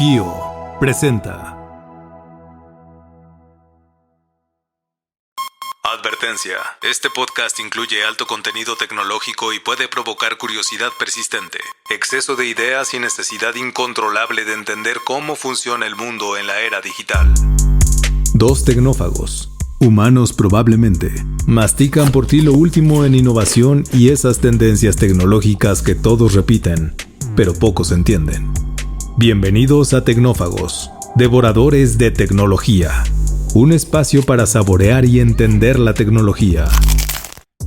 Kio presenta. Advertencia. Este podcast incluye alto contenido tecnológico y puede provocar curiosidad persistente, exceso de ideas y necesidad incontrolable de entender cómo funciona el mundo en la era digital. Dos tecnófagos, humanos probablemente, mastican por ti lo último en innovación y esas tendencias tecnológicas que todos repiten, pero pocos entienden. Bienvenidos a Tecnófagos, devoradores de tecnología. Un espacio para saborear y entender la tecnología.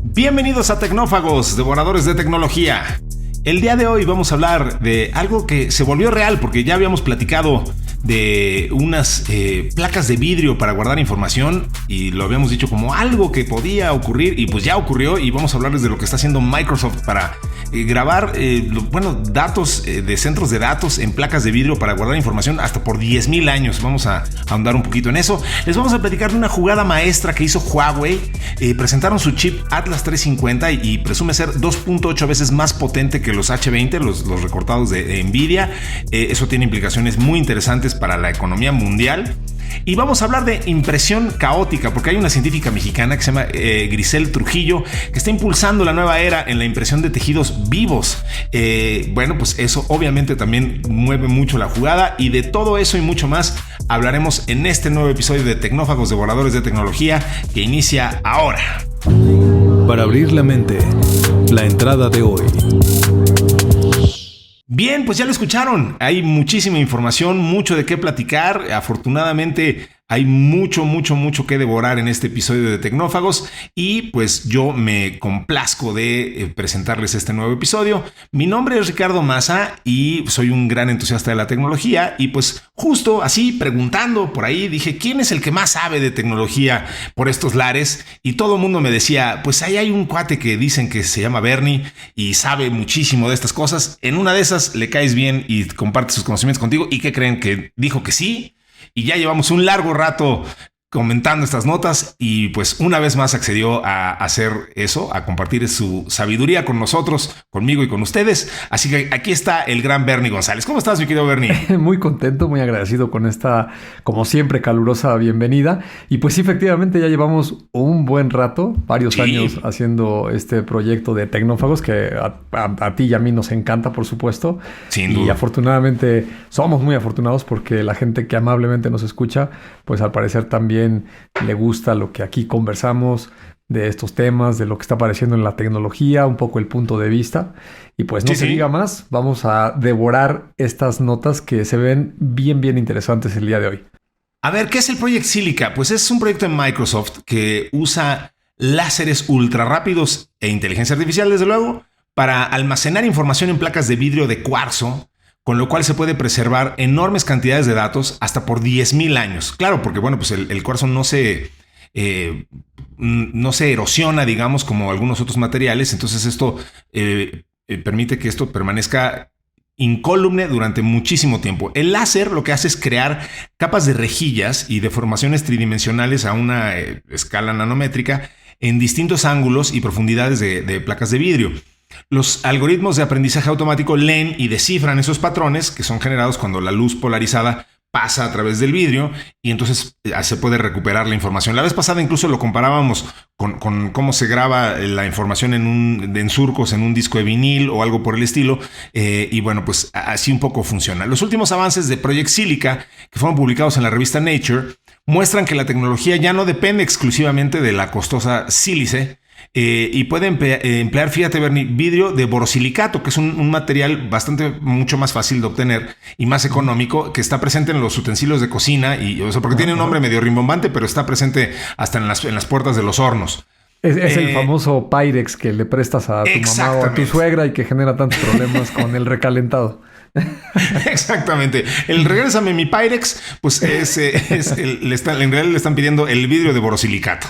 Bienvenidos a Tecnófagos, devoradores de tecnología. El día de hoy vamos a hablar de algo que se volvió real porque ya habíamos platicado de unas placas de vidrio para guardar información y lo habíamos dicho como algo que podía ocurrir y pues ya ocurrió, y vamos a hablarles de lo que está haciendo Microsoft para grabar datos de centros de datos en placas de vidrio para guardar información hasta por 10,000 años. Vamos a ahondar un poquito en eso. Les vamos a platicar de una jugada maestra que hizo Huawei. Presentaron su chip Atlas 350 y presume ser 2.8 veces más potente que los H20, los recortados de Nvidia. Eso tiene implicaciones muy interesantes para la economía mundial. Y vamos a hablar de impresión caótica, porque hay una científica mexicana que se llama Grisel Trujillo, que está impulsando la nueva era en la impresión de tejidos vivos. Pues eso obviamente también mueve mucho la jugada, y de todo eso y mucho más hablaremos en este nuevo episodio de Tecnófagos, devoradores de tecnología, que inicia ahora. Para abrir la mente, la entrada de hoy. Bien, pues ya lo escucharon. Hay muchísima información, mucho de qué platicar. Afortunadamente hay mucho que devorar en este episodio de Tecnófagos, y pues yo me complazco de presentarles este nuevo episodio. Mi nombre es Ricardo Maza y soy un gran entusiasta de la tecnología, y pues justo así preguntando por ahí dije, ¿quién es el que más sabe de tecnología por estos lares? Y todo el mundo me decía, pues ahí hay un cuate que dicen que se llama Bernie y sabe muchísimo de estas cosas. En una de esas le caes bien y comparte sus conocimientos contigo. ¿Y qué creen? Que dijo que sí. Y ya llevamos un largo rato comentando estas notas, y pues una vez más accedió a hacer eso, a compartir su sabiduría con nosotros, conmigo y con ustedes. Así que aquí está el gran Bernie González. ¿Cómo estás, mi querido Bernie? Muy contento, muy agradecido con esta, como siempre, calurosa bienvenida. Y pues sí, efectivamente ya llevamos un buen rato, varios años haciendo este proyecto de Tecnófagos, que a ti y a mí nos encanta, por supuesto. Sin duda. Y afortunadamente somos muy afortunados porque la gente que amablemente nos escucha, pues al parecer también le gusta lo que aquí conversamos de estos temas, de lo que está apareciendo en la tecnología, un poco el punto de vista. Y pues no se diga más, vamos a devorar estas notas que se ven bien interesantes el día de hoy. A ver, ¿qué es el Project Silica? Pues es un proyecto de Microsoft que usa láseres ultra rápidos e inteligencia artificial, desde luego, para almacenar información en placas de vidrio de cuarzo, con lo cual se puede preservar enormes cantidades de datos hasta por 10,000 años. Claro, porque pues el cuarzo no se erosiona, digamos, como algunos otros materiales. Entonces esto permite que esto permanezca incólume durante muchísimo tiempo. El láser lo que hace es crear capas de rejillas y deformaciones tridimensionales a una escala nanométrica en distintos ángulos y profundidades de placas de vidrio. Los algoritmos de aprendizaje automático leen y descifran esos patrones que son generados cuando la luz polarizada pasa a través del vidrio, y entonces se puede recuperar la información. La vez pasada incluso lo comparábamos con cómo se graba la información en surcos en un disco de vinil o algo por el estilo, y bueno, pues así un poco funciona. Los últimos avances de Project Silica, que fueron publicados en la revista Nature, muestran que la tecnología ya no depende exclusivamente de la costosa sílice, y puede emplear, fíjate, Bernie, vidrio de borosilicato, que es un material mucho más fácil de obtener y más económico, que está presente en los utensilios de cocina, porque tiene un nombre medio rimbombante, pero está presente hasta en las puertas de los hornos. Es el famoso Pyrex que le prestas a tu mamá o a tu suegra y que genera tantos problemas con el recalentado. Exactamente. El regrésame mi Pyrex, pues en realidad le están pidiendo el vidrio de borosilicato.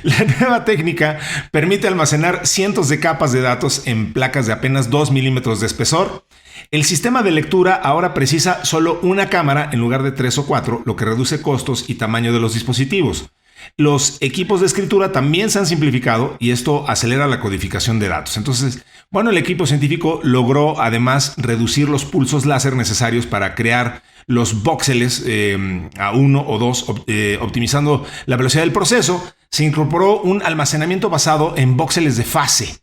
La nueva técnica permite almacenar cientos de capas de datos en placas de apenas 2 milímetros de espesor. El sistema de lectura ahora precisa solo una cámara en lugar de 3 o 4, lo que reduce costos y tamaño de los dispositivos. Los equipos de escritura también se han simplificado y esto acelera la codificación de datos. Entonces, bueno, el equipo científico logró además reducir los pulsos láser necesarios para crear los voxeles a 1 o 2, optimizando la velocidad del proceso. Se incorporó un almacenamiento basado en voxeles de fase.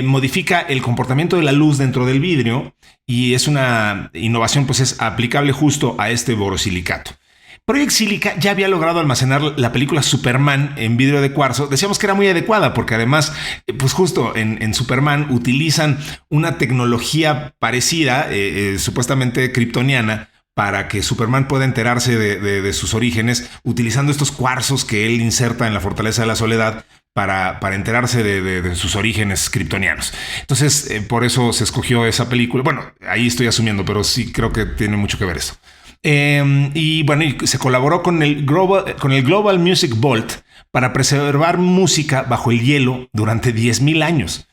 Modifica el comportamiento de la luz dentro del vidrio y es una innovación, pues es aplicable justo a este borosilicato. Project Silica ya había logrado almacenar la película Superman en vidrio de cuarzo. Decíamos que era muy adecuada porque además, pues justo en Superman utilizan una tecnología parecida, supuestamente kryptoniana, para que Superman pueda enterarse de sus orígenes utilizando estos cuarzos que él inserta en la Fortaleza de la Soledad para enterarse de sus orígenes kryptonianos. Entonces, por eso se escogió esa película. Bueno, ahí estoy asumiendo, pero sí creo que tiene mucho que ver eso. Y bueno, y se colaboró con el Global Music Vault para preservar música bajo el hielo durante 10,000 años.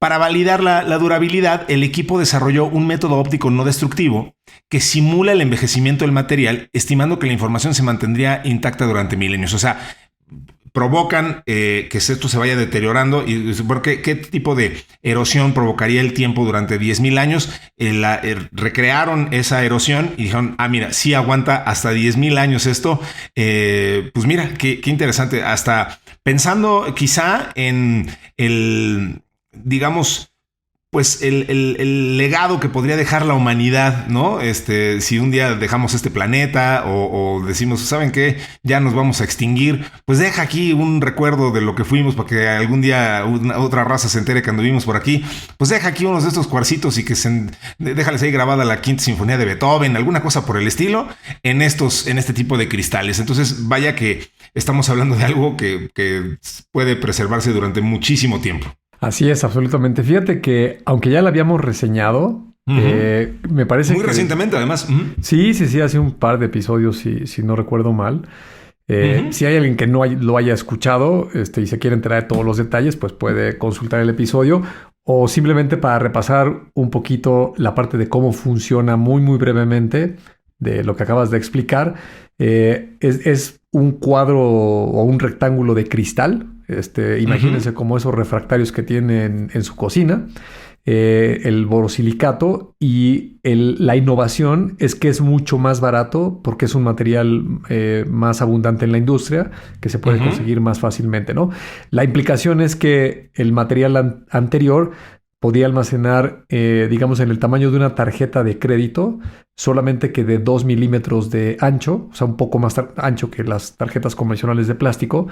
Para validar la durabilidad, el equipo desarrolló un método óptico no destructivo que simula el envejecimiento del material, estimando que la información se mantendría intacta durante milenios. O sea, provocan que esto se vaya deteriorando. ¿Y qué tipo de erosión provocaría el tiempo durante 10,000 años? Recrearon esa erosión y dijeron, mira, sí aguanta hasta 10,000 años esto. Pues mira, qué interesante. Hasta pensando quizá en digamos, pues el legado que podría dejar la humanidad, ¿no? Si un día dejamos este planeta o decimos, ¿saben qué? Ya nos vamos a extinguir, pues deja aquí un recuerdo de lo que fuimos para que algún día otra raza se entere que anduvimos por aquí. Pues deja aquí unos de estos cuarcitos y que déjales ahí grabada la Quinta Sinfonía de Beethoven, alguna cosa por el estilo, en este tipo de cristales. Entonces, vaya que estamos hablando de algo que puede preservarse durante muchísimo tiempo. Así es, absolutamente. Fíjate que, aunque ya la habíamos reseñado, me parece muy recientemente, además. Sí, hace un par de episodios, si no recuerdo mal. Si hay alguien que no lo haya escuchado y se quiere enterar de todos los detalles, pues puede consultar el episodio o simplemente para repasar un poquito la parte de cómo funciona muy, muy brevemente de lo que acabas de explicar. Es un cuadro o un rectángulo de cristal. Imagínense como esos refractarios que tienen en su cocina, el borosilicato, y la innovación es que es mucho más barato porque es un material más abundante en la industria que se puede conseguir más fácilmente, ¿no? La implicación es que el material anterior podía almacenar, digamos, en el tamaño de una tarjeta de crédito, solamente que de 2 milímetros de ancho, o sea, un poco más ancho que las tarjetas convencionales de plástico,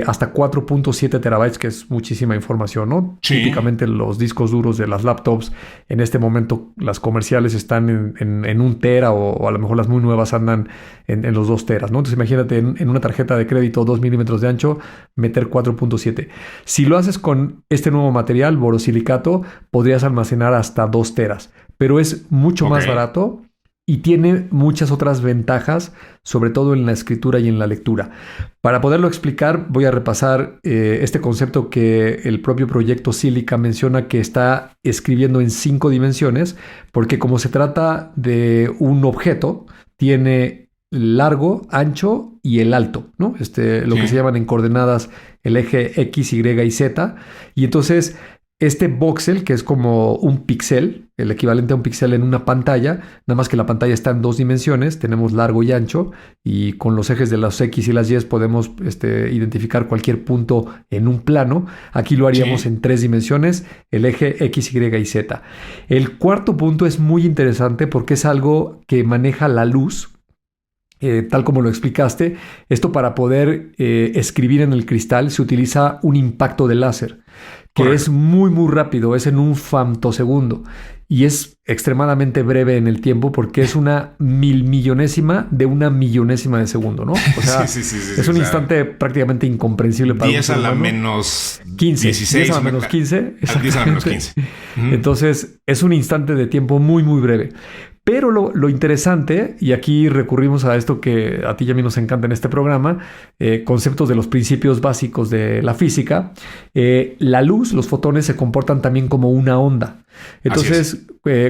hasta 4.7 terabytes, que es muchísima información, ¿no? Sí. Típicamente los discos duros de las laptops, en este momento las comerciales están en 1 tera o a lo mejor las muy nuevas andan en los 2 teras, ¿no? Entonces imagínate en una tarjeta de crédito 2 milímetros de ancho, meter 4.7. Si lo haces con este nuevo material, borosilicato, podrías almacenar hasta 2 teras, pero es mucho más barato y tiene muchas otras ventajas, sobre todo en la escritura y en la lectura. Para poderlo explicar, voy a repasar este concepto que el propio proyecto Silica menciona, que está escribiendo en 5 dimensiones, porque como se trata de un objeto, tiene largo, ancho y el alto, ¿no? Lo que se llaman en coordenadas el eje X, Y y Z. Y entonces este voxel, que es como un píxel, el equivalente a un píxel en una pantalla, nada más que la pantalla está en 2 dimensiones, tenemos largo y ancho, y con los ejes de los X y las Y podemos identificar cualquier punto en un plano. Aquí lo haríamos en 3 dimensiones, el eje X, Y y Z. El cuarto punto es muy interesante porque es algo que maneja la luz, tal como lo explicaste. Esto, para poder escribir en el cristal, se utiliza un impacto de láser, que es muy, muy rápido, es en un femtosegundo y es extremadamente breve en el tiempo porque es una milmillonésima de una millonésima de segundo, ¿no? O sea, es un instante prácticamente incomprensible para 10 a la menos 15. 16. 10 a la menos 15. 10 a la menos 15. Entonces, es un instante de tiempo muy, muy breve. Pero lo interesante, y aquí recurrimos a esto que a ti y a mí nos encanta en este programa, conceptos de los principios básicos de la física, la luz, los fotones se comportan también como una onda. Entonces,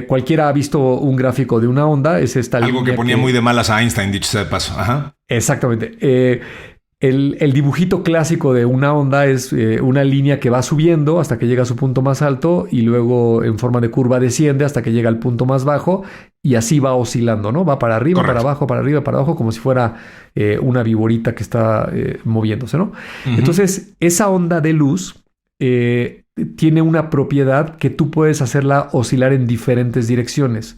cualquiera ha visto un gráfico de una onda, es esta algo que ponía muy de malas a Einstein, dicho sea de paso. Ajá. Exactamente. El dibujito clásico de una onda es una línea que va subiendo hasta que llega a su punto más alto y luego en forma de curva desciende hasta que llega al punto más bajo y así va oscilando, ¿no? Va para arriba, Correcto. para abajo, para arriba, para abajo, como si fuera una viborita que está moviéndose, ¿no? Entonces, esa onda de luz tiene una propiedad que tú puedes hacerla oscilar en diferentes direcciones.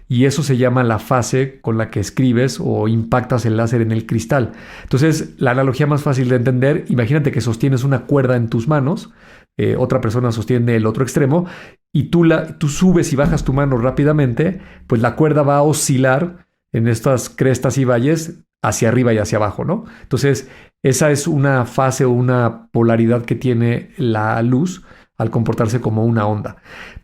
Y eso se llama la fase con la que escribes o impactas el láser en el cristal. Entonces, la analogía más fácil de entender, imagínate que sostienes una cuerda en tus manos, otra persona sostiene el otro extremo, y tú subes y bajas tu mano rápidamente, pues la cuerda va a oscilar en estas crestas y valles hacia arriba y hacia abajo, ¿no? Entonces, esa es una fase o una polaridad que tiene la luz al comportarse como una onda.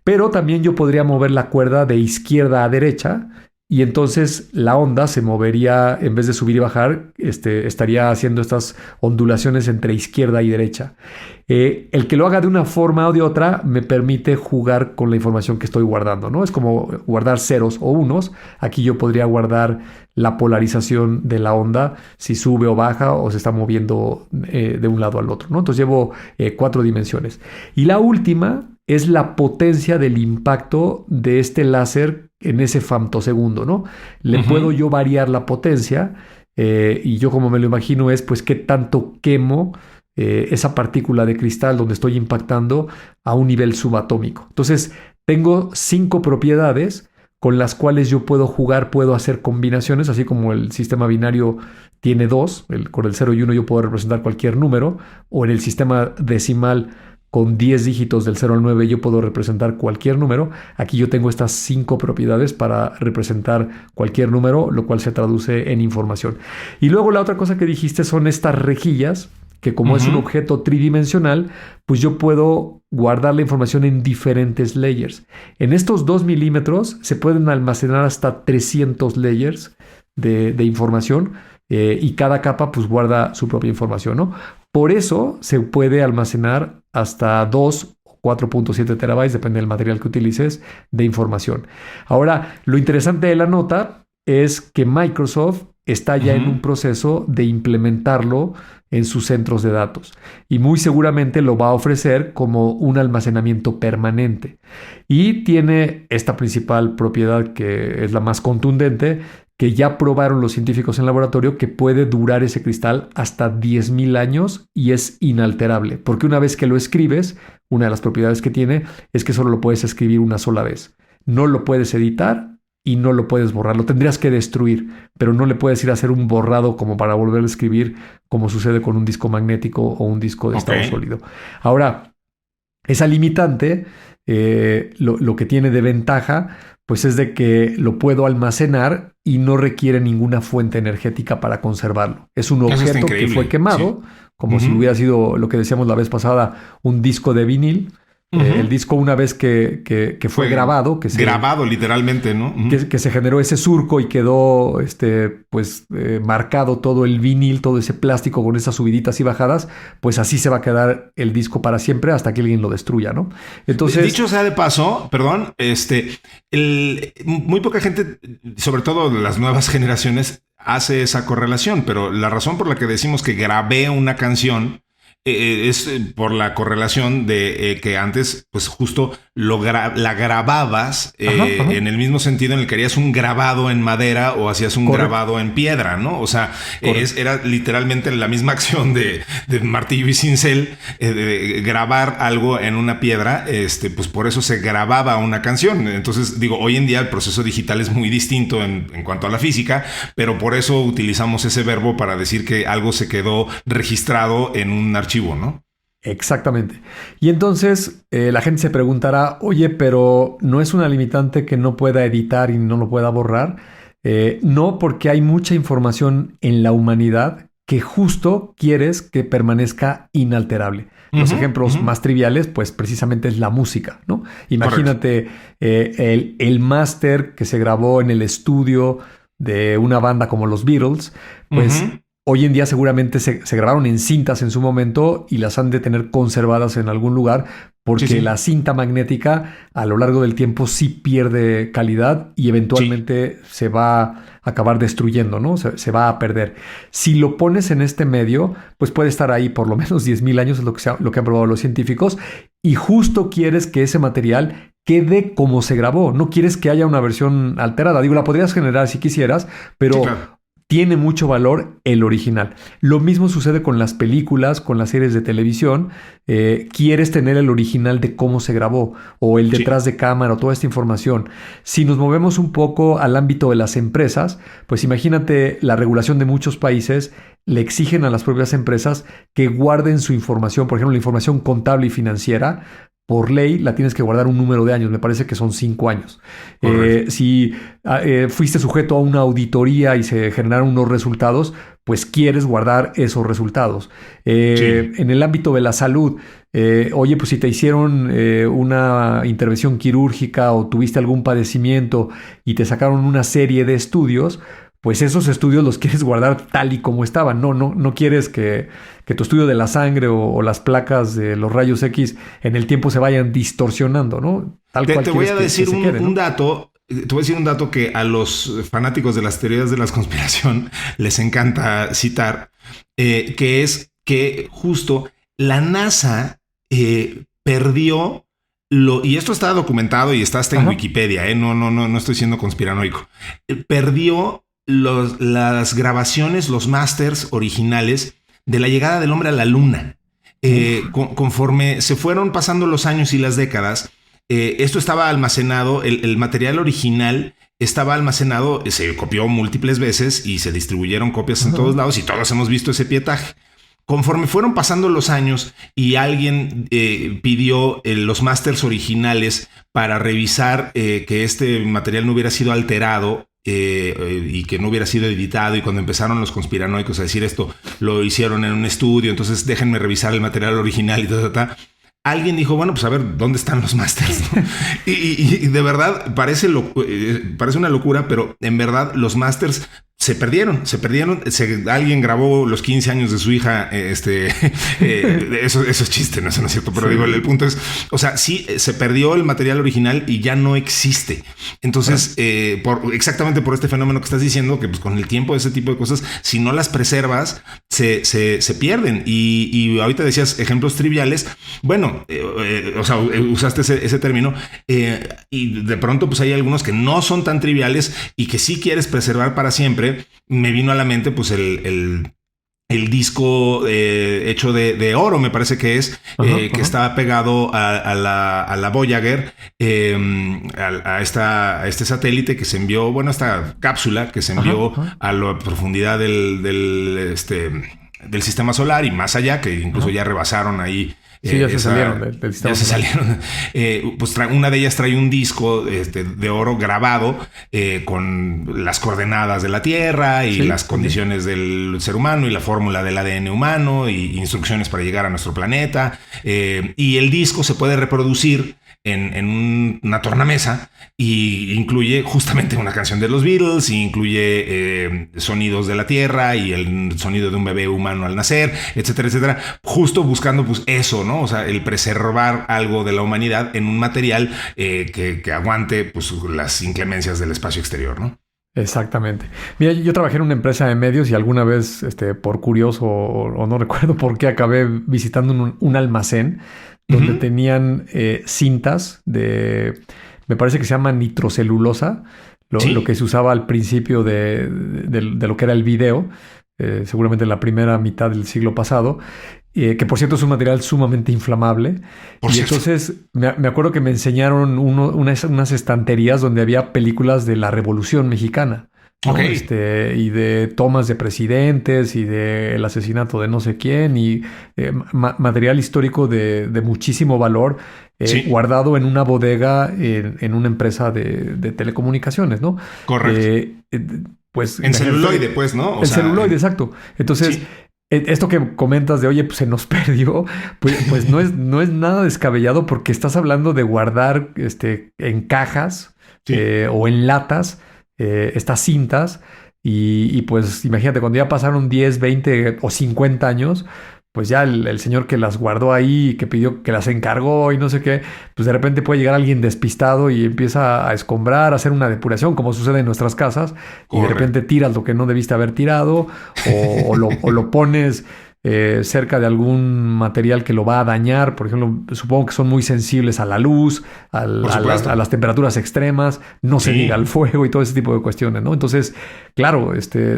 Pero también yo podría mover la cuerda de izquierda a derecha y entonces la onda se movería, en vez de subir y bajar, estaría haciendo estas ondulaciones entre izquierda y derecha. El que lo haga de una forma o de otra me permite jugar con la información que estoy guardando, ¿no? Es como guardar ceros o unos. Aquí yo podría guardar la polarización de la onda, si sube o baja o se está moviendo de un lado al otro, ¿no? Entonces llevo 4 dimensiones. Y la última es la potencia del impacto de este láser en ese femtosegundo, ¿no? Le puedo yo variar la potencia y yo como me lo imagino es pues qué tanto quemo esa partícula de cristal donde estoy impactando a un nivel subatómico. Entonces tengo 5 propiedades con las cuales yo puedo jugar, puedo hacer combinaciones, así como el sistema binario tiene 2, con el 0 y 1 yo puedo representar cualquier número, o en el sistema decimal con 10 dígitos del 0 al 9 yo puedo representar cualquier número. Aquí yo tengo estas 5 propiedades para representar cualquier número, lo cual se traduce en información. Y luego la otra cosa que dijiste son estas rejillas, que como es un objeto tridimensional, pues yo puedo guardar la información en diferentes layers. En estos 2 milímetros se pueden almacenar hasta 300 layers de información y cada capa pues guarda su propia información, ¿no? Por eso se puede almacenar hasta 2 o 4.7 terabytes, depende del material que utilices, de información. Ahora, lo interesante de la nota es que Microsoft está ya en un proceso de implementarlo en sus centros de datos y muy seguramente lo va a ofrecer como un almacenamiento permanente. Y tiene esta principal propiedad que es la más contundente, que ya probaron los científicos en laboratorio que puede durar ese cristal hasta 10,000 años y es inalterable, porque una vez que lo escribes, una de las propiedades que tiene es que solo lo puedes escribir una sola vez. No lo puedes editar y no lo puedes borrar, lo tendrías que destruir, pero no le puedes ir a hacer un borrado como para volver a escribir, como sucede con un disco magnético o un disco de estado sólido. Ahora, esa limitante, lo que tiene de ventaja, pues es de que lo puedo almacenar y no requiere ninguna fuente energética para conservarlo. Es un objeto que fue quemado, como si hubiera sido lo que decíamos la vez pasada, un disco de vinil. El disco una vez que fue grabado, grabado literalmente, ¿no? Que se generó ese surco y quedó marcado todo el vinil, todo ese plástico con esas subiditas y bajadas, pues así se va a quedar el disco para siempre hasta que alguien lo destruya, ¿no? Entonces, dicho sea de paso, perdón, muy poca gente, sobre todo las nuevas generaciones, hace esa correlación, pero la razón por la que decimos que grabé una canción es por la correlación de que antes, pues justo la grababas en el mismo sentido en el que harías un grabado en madera o hacías un grabado en piedra, ¿no? O sea, era literalmente la misma acción de martillo y cincel, de grabar algo en una piedra, pues por eso se grababa una canción. Entonces, digo, hoy en día el proceso digital es muy distinto en cuanto a la física, pero por eso utilizamos ese verbo para decir que algo se quedó registrado en un archivo, ¿no? Exactamente. Y entonces la gente se preguntará, oye, pero ¿no es una limitante que no pueda editar y no lo pueda borrar? No, porque hay mucha información en la humanidad que justo quieres que permanezca inalterable. Los ejemplos más triviales, pues precisamente es la música, ¿no? Imagínate el máster que se grabó en el estudio de una banda como los Beatles, pues Hoy en día seguramente se grabaron en cintas en su momento y las han de tener conservadas en algún lugar porque Sí. la cinta magnética a lo largo del tiempo sí pierde calidad y eventualmente se va a acabar destruyendo, ¿no? Se va a perder. Si lo pones en este medio, pues puede estar ahí por lo menos 10,000 años, es lo que han probado los científicos, y justo quieres que ese material quede como se grabó. No quieres que haya una versión alterada. Digo, la podrías generar si quisieras, pero... Sí, claro. Tiene mucho valor el original. Lo mismo sucede con las películas, con las series de televisión. Quieres tener el original de cómo se grabó o el detrás de cámara o toda esta información. Si nos movemos un poco al ámbito de las empresas, pues imagínate la regulación de muchos países le exigen a las propias empresas que guarden su información, por ejemplo, la información contable y financiera. Por ley la tienes que guardar un número de años, me parece que son 5 años. Si fuiste sujeto a una auditoría y se generaron unos resultados, pues quieres guardar esos resultados. En el ámbito de la salud, oye, pues si te hicieron una intervención quirúrgica o tuviste algún padecimiento y te sacaron una serie de estudios, pues esos estudios los quieres guardar tal y como estaban. No quieres que tu estudio de la sangre o las placas de los rayos X en el tiempo se vayan distorsionando, ¿no? Tal cual Te voy a decir un dato. Te voy a decir un dato que a los fanáticos de las teorías de la conspiración les encanta citar, que es que justo la NASA perdió y esto está documentado y está hasta en Wikipedia, no estoy siendo conspiranoico. Perdió las grabaciones, los masters originales de la llegada del hombre a la luna. Conforme se fueron pasando los años y las décadas, esto estaba almacenado, el material original estaba almacenado, se copió múltiples veces y se distribuyeron copias en todos lados y todos hemos visto ese pietaje. Conforme fueron pasando los años y alguien pidió los masters originales para revisar que este material no hubiera sido alterado, y que no hubiera sido editado, y cuando empezaron los conspiranoicos a decir esto lo hicieron en un estudio, entonces déjenme revisar el material original y tal, alguien dijo, bueno, pues a ver, ¿dónde están los masters? ¿No? y de verdad parece una locura, pero en verdad los masters se perdieron. Alguien grabó los 15 años de su hija. Eso es chiste, no es cierto. Pero digo, el punto es, o sea, sí, se perdió el material original y ya no existe. Entonces, exactamente por este fenómeno que estás diciendo, que pues con el tiempo ese tipo de cosas, si no las preservas, se pierden. Y ahorita decías ejemplos triviales. Bueno, o sea, usaste ese término. Y de pronto, pues hay algunos que no son tan triviales y que sí quieres preservar para siempre. Me vino a la mente pues el disco hecho de oro, me parece que es, que estaba pegado a la Voyager, a este satélite que se envió, bueno, esta cápsula que se envió a la profundidad del sistema solar y más allá, que incluso ya rebasaron ahí. Sí, ya se salieron del sistema. Ya se salieron. Pues una de ellas trae un disco de oro grabado con las coordenadas de la Tierra y las condiciones del ser humano y la fórmula del ADN humano y instrucciones para llegar a nuestro planeta. Y el disco se puede reproducir en una tornamesa y incluye justamente una canción de los Beatles, y incluye sonidos de la Tierra y el sonido de un bebé humano al nacer, etcétera, etcétera, justo buscando pues eso, ¿no? O sea, el preservar algo de la humanidad en un material que aguante pues las inclemencias del espacio exterior, ¿no? Exactamente. Mira, yo trabajé en una empresa de medios y alguna vez, por curioso o no recuerdo por qué, acabé visitando un almacén donde tenían cintas me parece que se llama nitrocelulosa, lo que se usaba al principio de lo que era el video, seguramente en la primera mitad del siglo pasado, que por cierto es un material sumamente inflamable. Entonces me acuerdo que me enseñaron unas estanterías donde había películas de la Revolución Mexicana. ¿no? Y de tomas de presidentes y del asesinato de no sé quién y material histórico de muchísimo valor guardado en una bodega en una empresa de telecomunicaciones, ¿no? Correcto. Pues en celuloide, pues, ¿no? O celuloide, exacto. Entonces, esto que comentas de, oye, pues se nos perdió, pues no es nada descabellado porque estás hablando de guardar en cajas o en latas estas cintas Y pues imagínate, cuando ya pasaron 10, 20 o 50 años, pues ya el señor que las guardó ahí, que pidió, que las encargó y no sé qué, pues de repente puede llegar alguien despistado y empieza a escombrar, a hacer una depuración, como sucede en nuestras casas, y de repente tiras lo que no debiste haber tirado, o lo pones cerca de algún material que lo va a dañar. Por ejemplo, supongo que son muy sensibles a la luz, a las temperaturas extremas, no se diga al fuego y todo ese tipo de cuestiones, ¿no? Entonces, claro,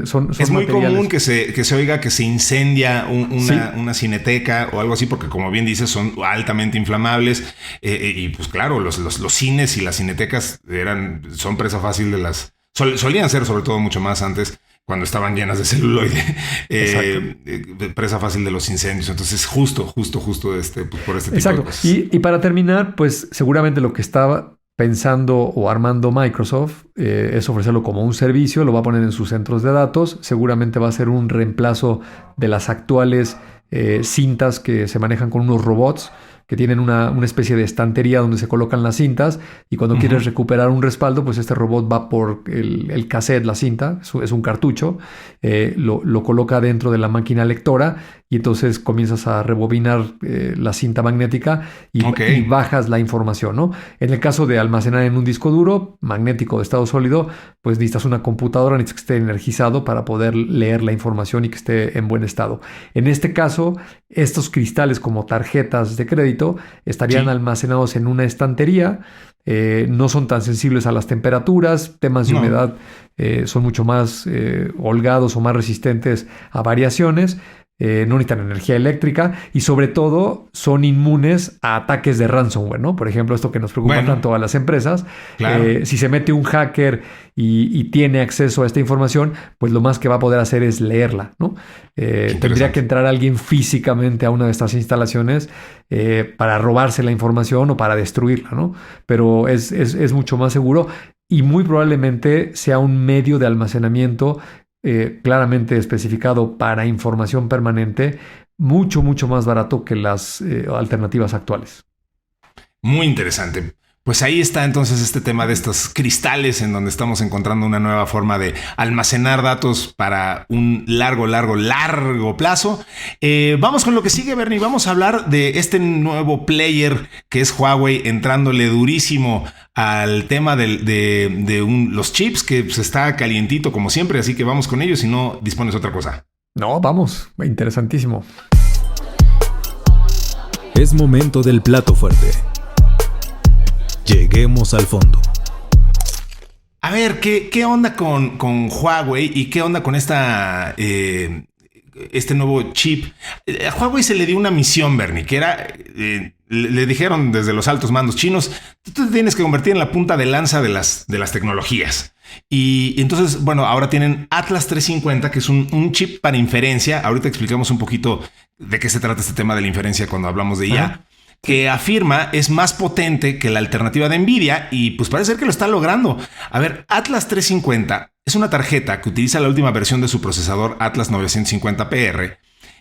son es muy materiales. común que se oiga que se incendia una cineteca o algo así, porque como bien dices, son altamente inflamables. Y pues claro, los cines y las cinetecas son presa fácil de las... solían ser, sobre todo, mucho más antes, cuando estaban llenas de celuloide, presa fácil de los incendios. Entonces, justo pues, por este tipo de cosas. Y para terminar, pues seguramente lo que estaba pensando o armando Microsoft es ofrecerlo como un servicio, lo va a poner en sus centros de datos, seguramente va a ser un reemplazo de las actuales cintas que se manejan con unos robots que tienen una especie de estantería donde se colocan las cintas, y cuando quieres recuperar un respaldo, pues este robot va por el cassette, la cinta, es un cartucho, lo coloca dentro de la máquina lectora, y entonces comienzas a rebobinar la cinta magnética y bajas la información, ¿no? En el caso de almacenar en un disco duro magnético de estado sólido, pues necesitas una computadora, necesitas que esté energizado para poder leer la información y que esté en buen estado. En este caso, estos cristales como tarjetas de crédito estarían almacenados en una estantería. No son tan sensibles a las temperaturas, temas de humedad son mucho más holgados o más resistentes a variaciones. No necesitan energía eléctrica y sobre todo son inmunes a ataques de ransomware, ¿no? Por ejemplo, esto que nos preocupa tanto a las empresas. Claro. Si se mete un hacker y tiene acceso a esta información, pues lo más que va a poder hacer es leerla, ¿no? Tendría que entrar alguien físicamente a una de estas instalaciones para robarse la información o para destruirla, ¿no? Pero es mucho más seguro y muy probablemente sea un medio de almacenamiento claramente especificado para información permanente, mucho más barato que las alternativas actuales. Muy interesante. Pues ahí está entonces este tema de estos cristales, en donde estamos encontrando una nueva forma de almacenar datos para un largo plazo. Vamos con lo que sigue, Bernie. Vamos a hablar de este nuevo player que es Huawei, entrándole durísimo al tema de los chips, que se está calientito como siempre. Así que vamos con ellos, si no dispones otra cosa. No, vamos. Interesantísimo. Es momento del plato fuerte. Lleguemos al fondo. A ver, ¿qué onda con Huawei y qué onda con este nuevo chip? A Huawei se le dio una misión, Bernie, que era, le dijeron desde los altos mandos chinos, tú te tienes que convertir en la punta de lanza de las tecnologías. Y entonces, bueno, ahora tienen Atlas 350, que es un chip para inferencia. Ahorita explicamos un poquito de qué se trata este tema de la inferencia cuando hablamos de IA. Que afirma es más potente que la alternativa de Nvidia y pues parece ser que lo está logrando. A ver, Atlas 350 es una tarjeta que utiliza la última versión de su procesador Atlas 950PR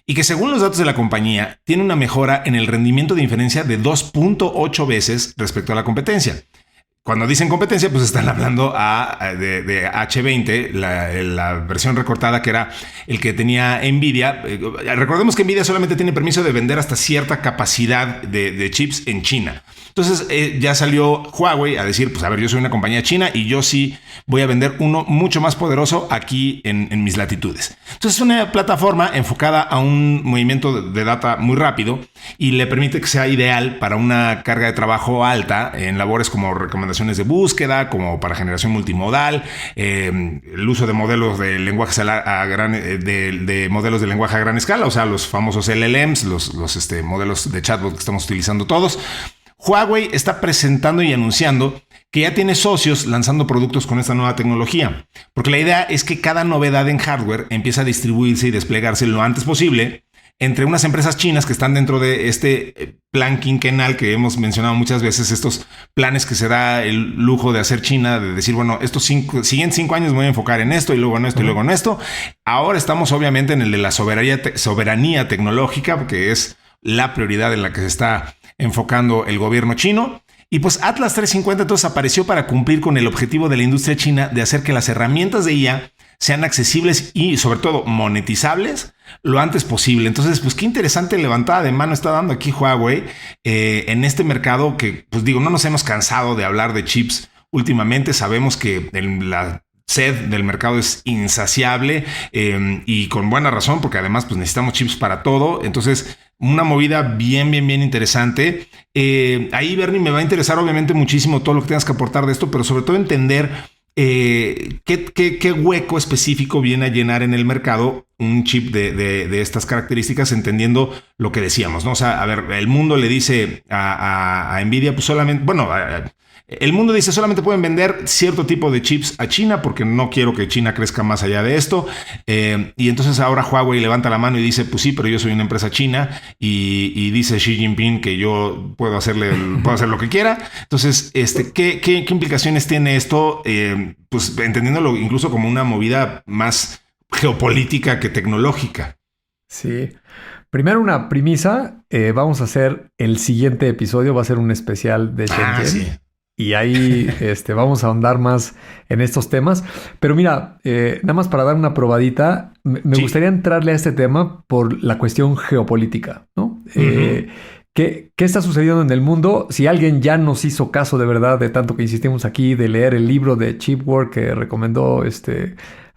y que, según los datos de la compañía, tiene una mejora en el rendimiento de inferencia de 2.8 veces respecto a la competencia. Cuando dicen competencia, pues están hablando de H20, la versión recortada, que era el que tenía Nvidia. Recordemos que Nvidia solamente tiene permiso de vender hasta cierta capacidad de chips en China. Entonces ya salió Huawei a decir, pues a ver, yo soy una compañía china y yo sí voy a vender uno mucho más poderoso aquí en mis latitudes. Entonces es una plataforma enfocada a un movimiento de data muy rápido y le permite que sea ideal para una carga de trabajo alta en labores como recomendaciones de búsqueda, como para generación multimodal, el uso de modelos de lenguaje de modelos de lenguaje a gran escala, o sea, los famosos LLMs, los modelos de chatbot que estamos utilizando todos. Huawei está presentando y anunciando que ya tiene socios lanzando productos con esta nueva tecnología, porque la idea es que cada novedad en hardware empieza a distribuirse y desplegarse lo antes posible entre unas empresas chinas que están dentro de este plan quinquenal que hemos mencionado muchas veces, estos planes que se da el lujo de hacer China, de decir, bueno, estos siguientes 5 años me voy a enfocar en esto y luego en esto y luego en esto. Ahora estamos obviamente en el de la soberanía tecnológica, que es la prioridad en la que se está enfocando el gobierno chino. Y pues Atlas 350 entonces apareció para cumplir con el objetivo de la industria china de hacer que las herramientas de IA sean accesibles y sobre todo monetizables lo antes posible. Entonces, pues qué interesante levantada de mano está dando aquí Huawei en este mercado que, pues digo, no nos hemos cansado de hablar de chips últimamente. Sabemos que la sed del mercado es insaciable y con buena razón, porque además pues necesitamos chips para todo. Entonces, una movida bien interesante. Ahí, Bernie, me va a interesar obviamente muchísimo todo lo que tengas que aportar de esto, pero sobre todo entender qué hueco específico viene a llenar en el mercado un chip de estas características, entendiendo lo que decíamos, ¿no? O sea, a ver, el mundo le dice a Nvidia, pues solamente, bueno, el mundo dice solamente pueden vender cierto tipo de chips a China porque no quiero que China crezca más allá de esto. Y entonces ahora Huawei levanta la mano y dice, pues sí, pero yo soy una empresa china y dice Xi Jinping que yo puedo hacer lo que quiera. Entonces, ¿qué implicaciones tiene esto? Pues entendiéndolo incluso como una movida más geopolítica que tecnológica. Sí. Primero una premisa. Vamos a hacer el siguiente episodio. Va a ser un especial de Shenzhen. Sí. Y ahí vamos a ahondar más en estos temas. Pero mira, nada más para dar una probadita, me gustaría entrarle a este tema por la cuestión geopolítica, ¿no? ¿Qué está sucediendo en el mundo? Si alguien ya nos hizo caso de verdad de tanto que insistimos aquí, de leer el libro de Chipwork que recomendó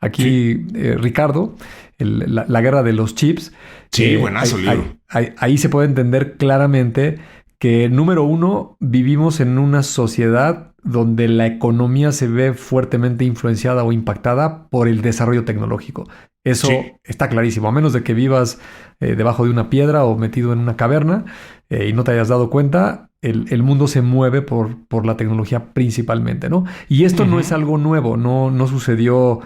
aquí Ricardo, la guerra de los chips. Sí, buenazo libro. Ahí se puede entender claramente que, número uno, vivimos en una sociedad donde la economía se ve fuertemente influenciada o impactada por el desarrollo tecnológico. Eso está clarísimo. A menos de que vivas debajo de una piedra o metido en una caverna y no te hayas dado cuenta, el mundo se mueve por la tecnología principalmente, ¿no? Y esto no es algo nuevo. No sucedió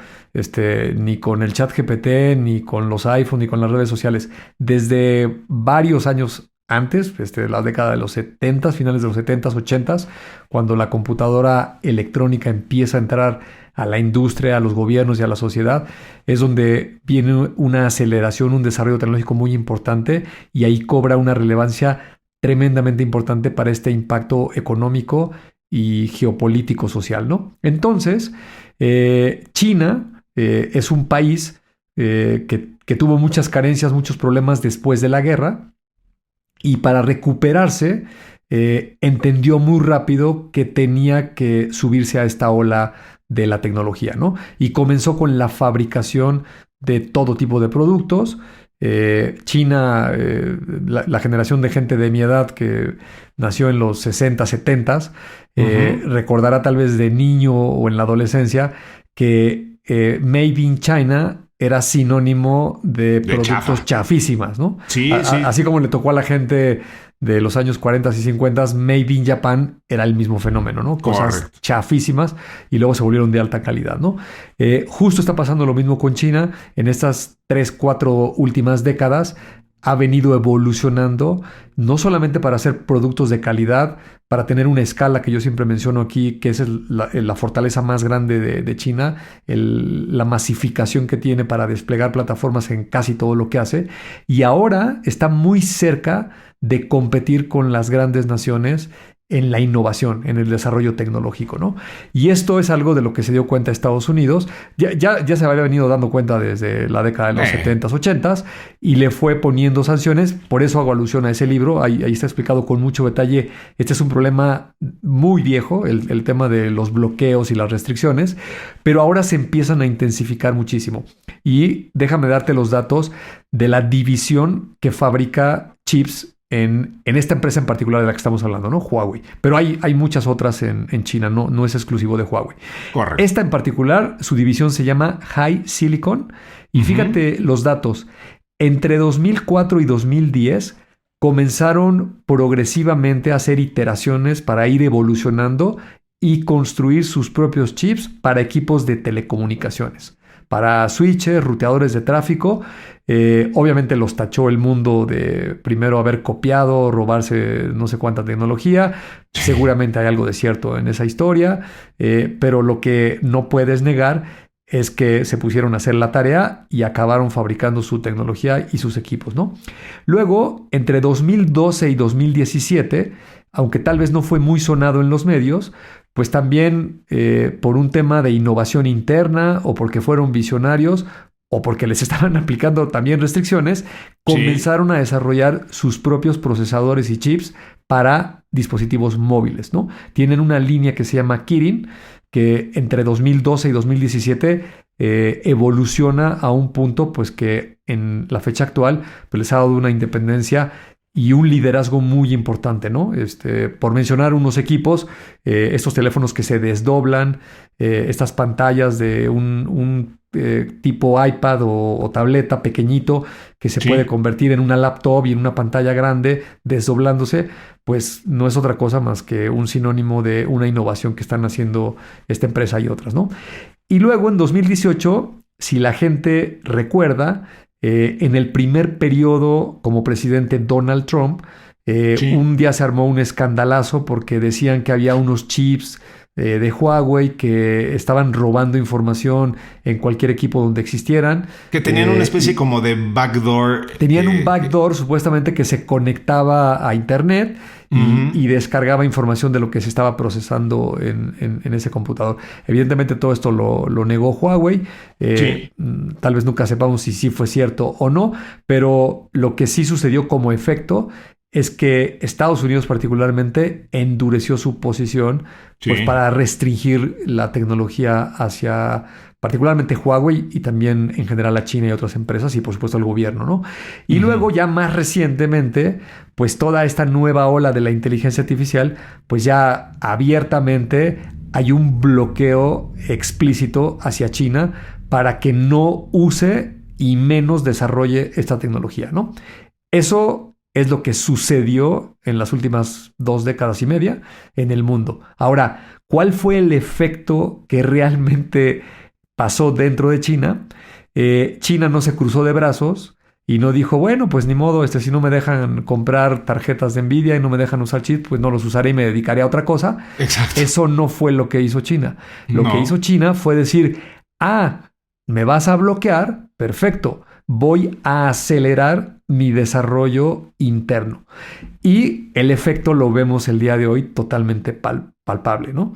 ni con el ChatGPT, ni con los iPhone, ni con las redes sociales. Desde varios años antes, la década de los 70, finales de los 70s, 80s, cuando la computadora electrónica empieza a entrar a la industria, a los gobiernos y a la sociedad, es donde viene una aceleración, un desarrollo tecnológico muy importante, y ahí cobra una relevancia tremendamente importante para este impacto económico y geopolítico social, ¿no? Entonces, China es un país que tuvo muchas carencias, muchos problemas después de la guerra. Y para recuperarse, entendió muy rápido que tenía que subirse a esta ola de la tecnología, ¿no? Y comenzó con la fabricación de todo tipo de productos. China, la generación de gente de mi edad que nació en los 60, 70, recordará tal vez de niño o en la adolescencia que Made in China era sinónimo de productos chafísimas, ¿no? Sí. Así como le tocó a la gente de los años 40 y 50, Made in Japan era el mismo fenómeno, ¿no? Cosas chafísimas y luego se volvieron de alta calidad, ¿no? Justo está pasando lo mismo con China. En estas 3, 4 últimas décadas ha venido evolucionando, no solamente para hacer productos de calidad, para tener una escala que yo siempre menciono aquí, que es la fortaleza más grande de China, la masificación que tiene para desplegar plataformas en casi todo lo que hace, y ahora está muy cerca de competir con las grandes naciones en la innovación, en el desarrollo tecnológico, ¿no? Y esto es algo de lo que se dio cuenta Estados Unidos. Ya se había venido dando cuenta desde la década de los 70s, 80s, y le fue poniendo sanciones. Por eso hago alusión a ese libro. Ahí está explicado con mucho detalle. Este es un problema muy viejo, el tema de los bloqueos y las restricciones, pero ahora se empiezan a intensificar muchísimo. Y déjame darte los datos de la división que fabrica chips en esta empresa en particular de la que estamos hablando, ¿no? Huawei. Pero hay muchas otras en China, no es exclusivo de Huawei. Correcto. Esta en particular, su división se llama HiSilicon. Y fíjate los datos. Entre 2004 y 2010 comenzaron progresivamente a hacer iteraciones para ir evolucionando y construir sus propios chips para equipos de telecomunicaciones, para switches, ruteadores de tráfico. Obviamente los tachó el mundo de primero haber copiado, robarse no sé cuánta tecnología. Seguramente hay algo de cierto en esa historia, pero lo que no puedes negar es que se pusieron a hacer la tarea y acabaron fabricando su tecnología y sus equipos, ¿no? Luego, entre 2012 y 2017, aunque tal vez no fue muy sonado en los medios, pues también por un tema de innovación interna o porque fueron visionarios o porque les estaban aplicando también restricciones, comenzaron a desarrollar sus propios procesadores y chips para dispositivos móviles, ¿no? Tienen una línea que se llama Kirin, que entre 2012 y 2017 evoluciona a un punto pues que en la fecha actual pues, les ha dado una independencia y un liderazgo muy importante, ¿no? Por mencionar unos equipos, estos teléfonos que se desdoblan, estas pantallas de un tipo iPad o tableta pequeñito que se puede convertir en una laptop y en una pantalla grande desdoblándose, pues no es otra cosa más que un sinónimo de una innovación que están haciendo esta empresa y otras, ¿no? Y luego en 2018, si la gente recuerda, en el primer periodo como presidente Donald Trump, un día se armó un escandalazo porque decían que había unos chips de Huawei que estaban robando información en cualquier equipo donde existieran. Que tenían una especie como de backdoor. Tenían un backdoor supuestamente que se conectaba a internet y descargaba información de lo que se estaba procesando en ese computador. Evidentemente todo esto lo negó Huawei. Tal vez nunca sepamos si sí fue cierto o no, pero lo que sí sucedió como efecto es que Estados Unidos particularmente endureció su posición pues, para restringir la tecnología hacia particularmente Huawei y también en general a China y otras empresas y por supuesto al gobierno, ¿no? Y luego ya más recientemente, pues toda esta nueva ola de la inteligencia artificial, pues ya abiertamente hay un bloqueo explícito hacia China para que no use y menos desarrolle esta tecnología, ¿no? Eso es lo que sucedió en las últimas 2 décadas y media en el mundo. Ahora, ¿cuál fue el efecto que realmente pasó dentro de China? China no se cruzó de brazos y no dijo, bueno, pues ni modo, si no me dejan comprar tarjetas de Nvidia y no me dejan usar chips, pues no los usaré y me dedicaré a otra cosa. Exacto. Eso no fue lo que hizo China. Lo que hizo China fue decir, me vas a bloquear, perfecto, voy a acelerar mi desarrollo interno. Y el efecto lo vemos el día de hoy totalmente palpable, ¿no?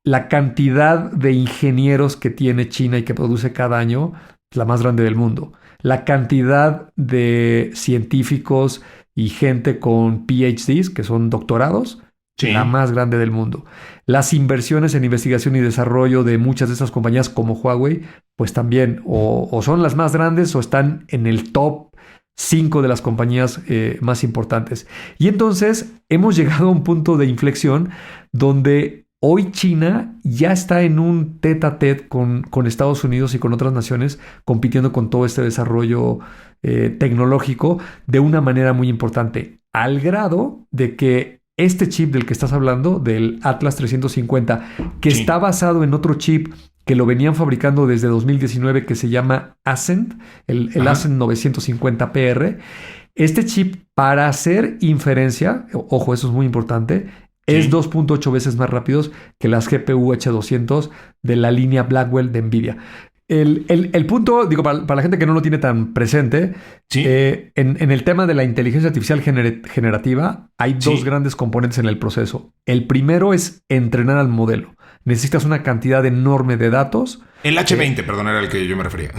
La cantidad de ingenieros que tiene China y que produce cada año es la más grande del mundo. La cantidad de científicos y gente con PhDs, que son doctorados, la más grande del mundo. Las inversiones en investigación y desarrollo de muchas de estas compañías como Huawei, pues también o son las más grandes o están en el top 5 de las compañías más importantes. Y entonces hemos llegado a un punto de inflexión donde hoy China ya está en un tete-a-tete con Estados Unidos y con otras naciones compitiendo con todo este desarrollo tecnológico de una manera muy importante, al grado de que este chip del que estás hablando, del Atlas 350, que está basado en otro chip que lo venían fabricando desde 2019 que se llama Ascend, el Ascend 950PR. Este chip para hacer inferencia, ojo, eso es muy importante, es 2.8 veces más rápido que las GPU H200 de la línea Blackwell de Nvidia. El punto, digo, para la gente que no lo tiene tan presente, en el tema de la inteligencia artificial generativa hay 2 grandes componentes en el proceso. El primero es entrenar al modelo. Necesitas una cantidad enorme de datos. El H20, perdón, era el que yo me refería.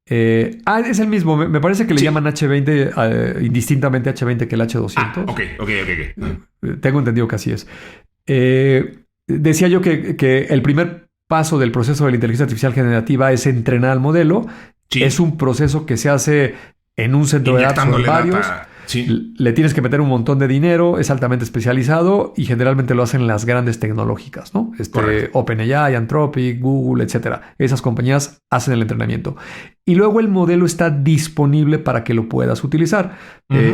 Es el mismo. Me parece que le llaman H20 indistintamente H20 que el H200. Ok. Tengo entendido que así es. Decía yo que el primer paso del proceso de la inteligencia artificial generativa es entrenar al modelo. Es un proceso que se hace en un centro de datos o varios. Le tienes que meter un montón de dinero, es altamente especializado y generalmente lo hacen las grandes tecnológicas, ¿no? OpenAI, Anthropic, Google, etcétera. Esas compañías hacen el entrenamiento. Y luego el modelo está disponible para que lo puedas utilizar.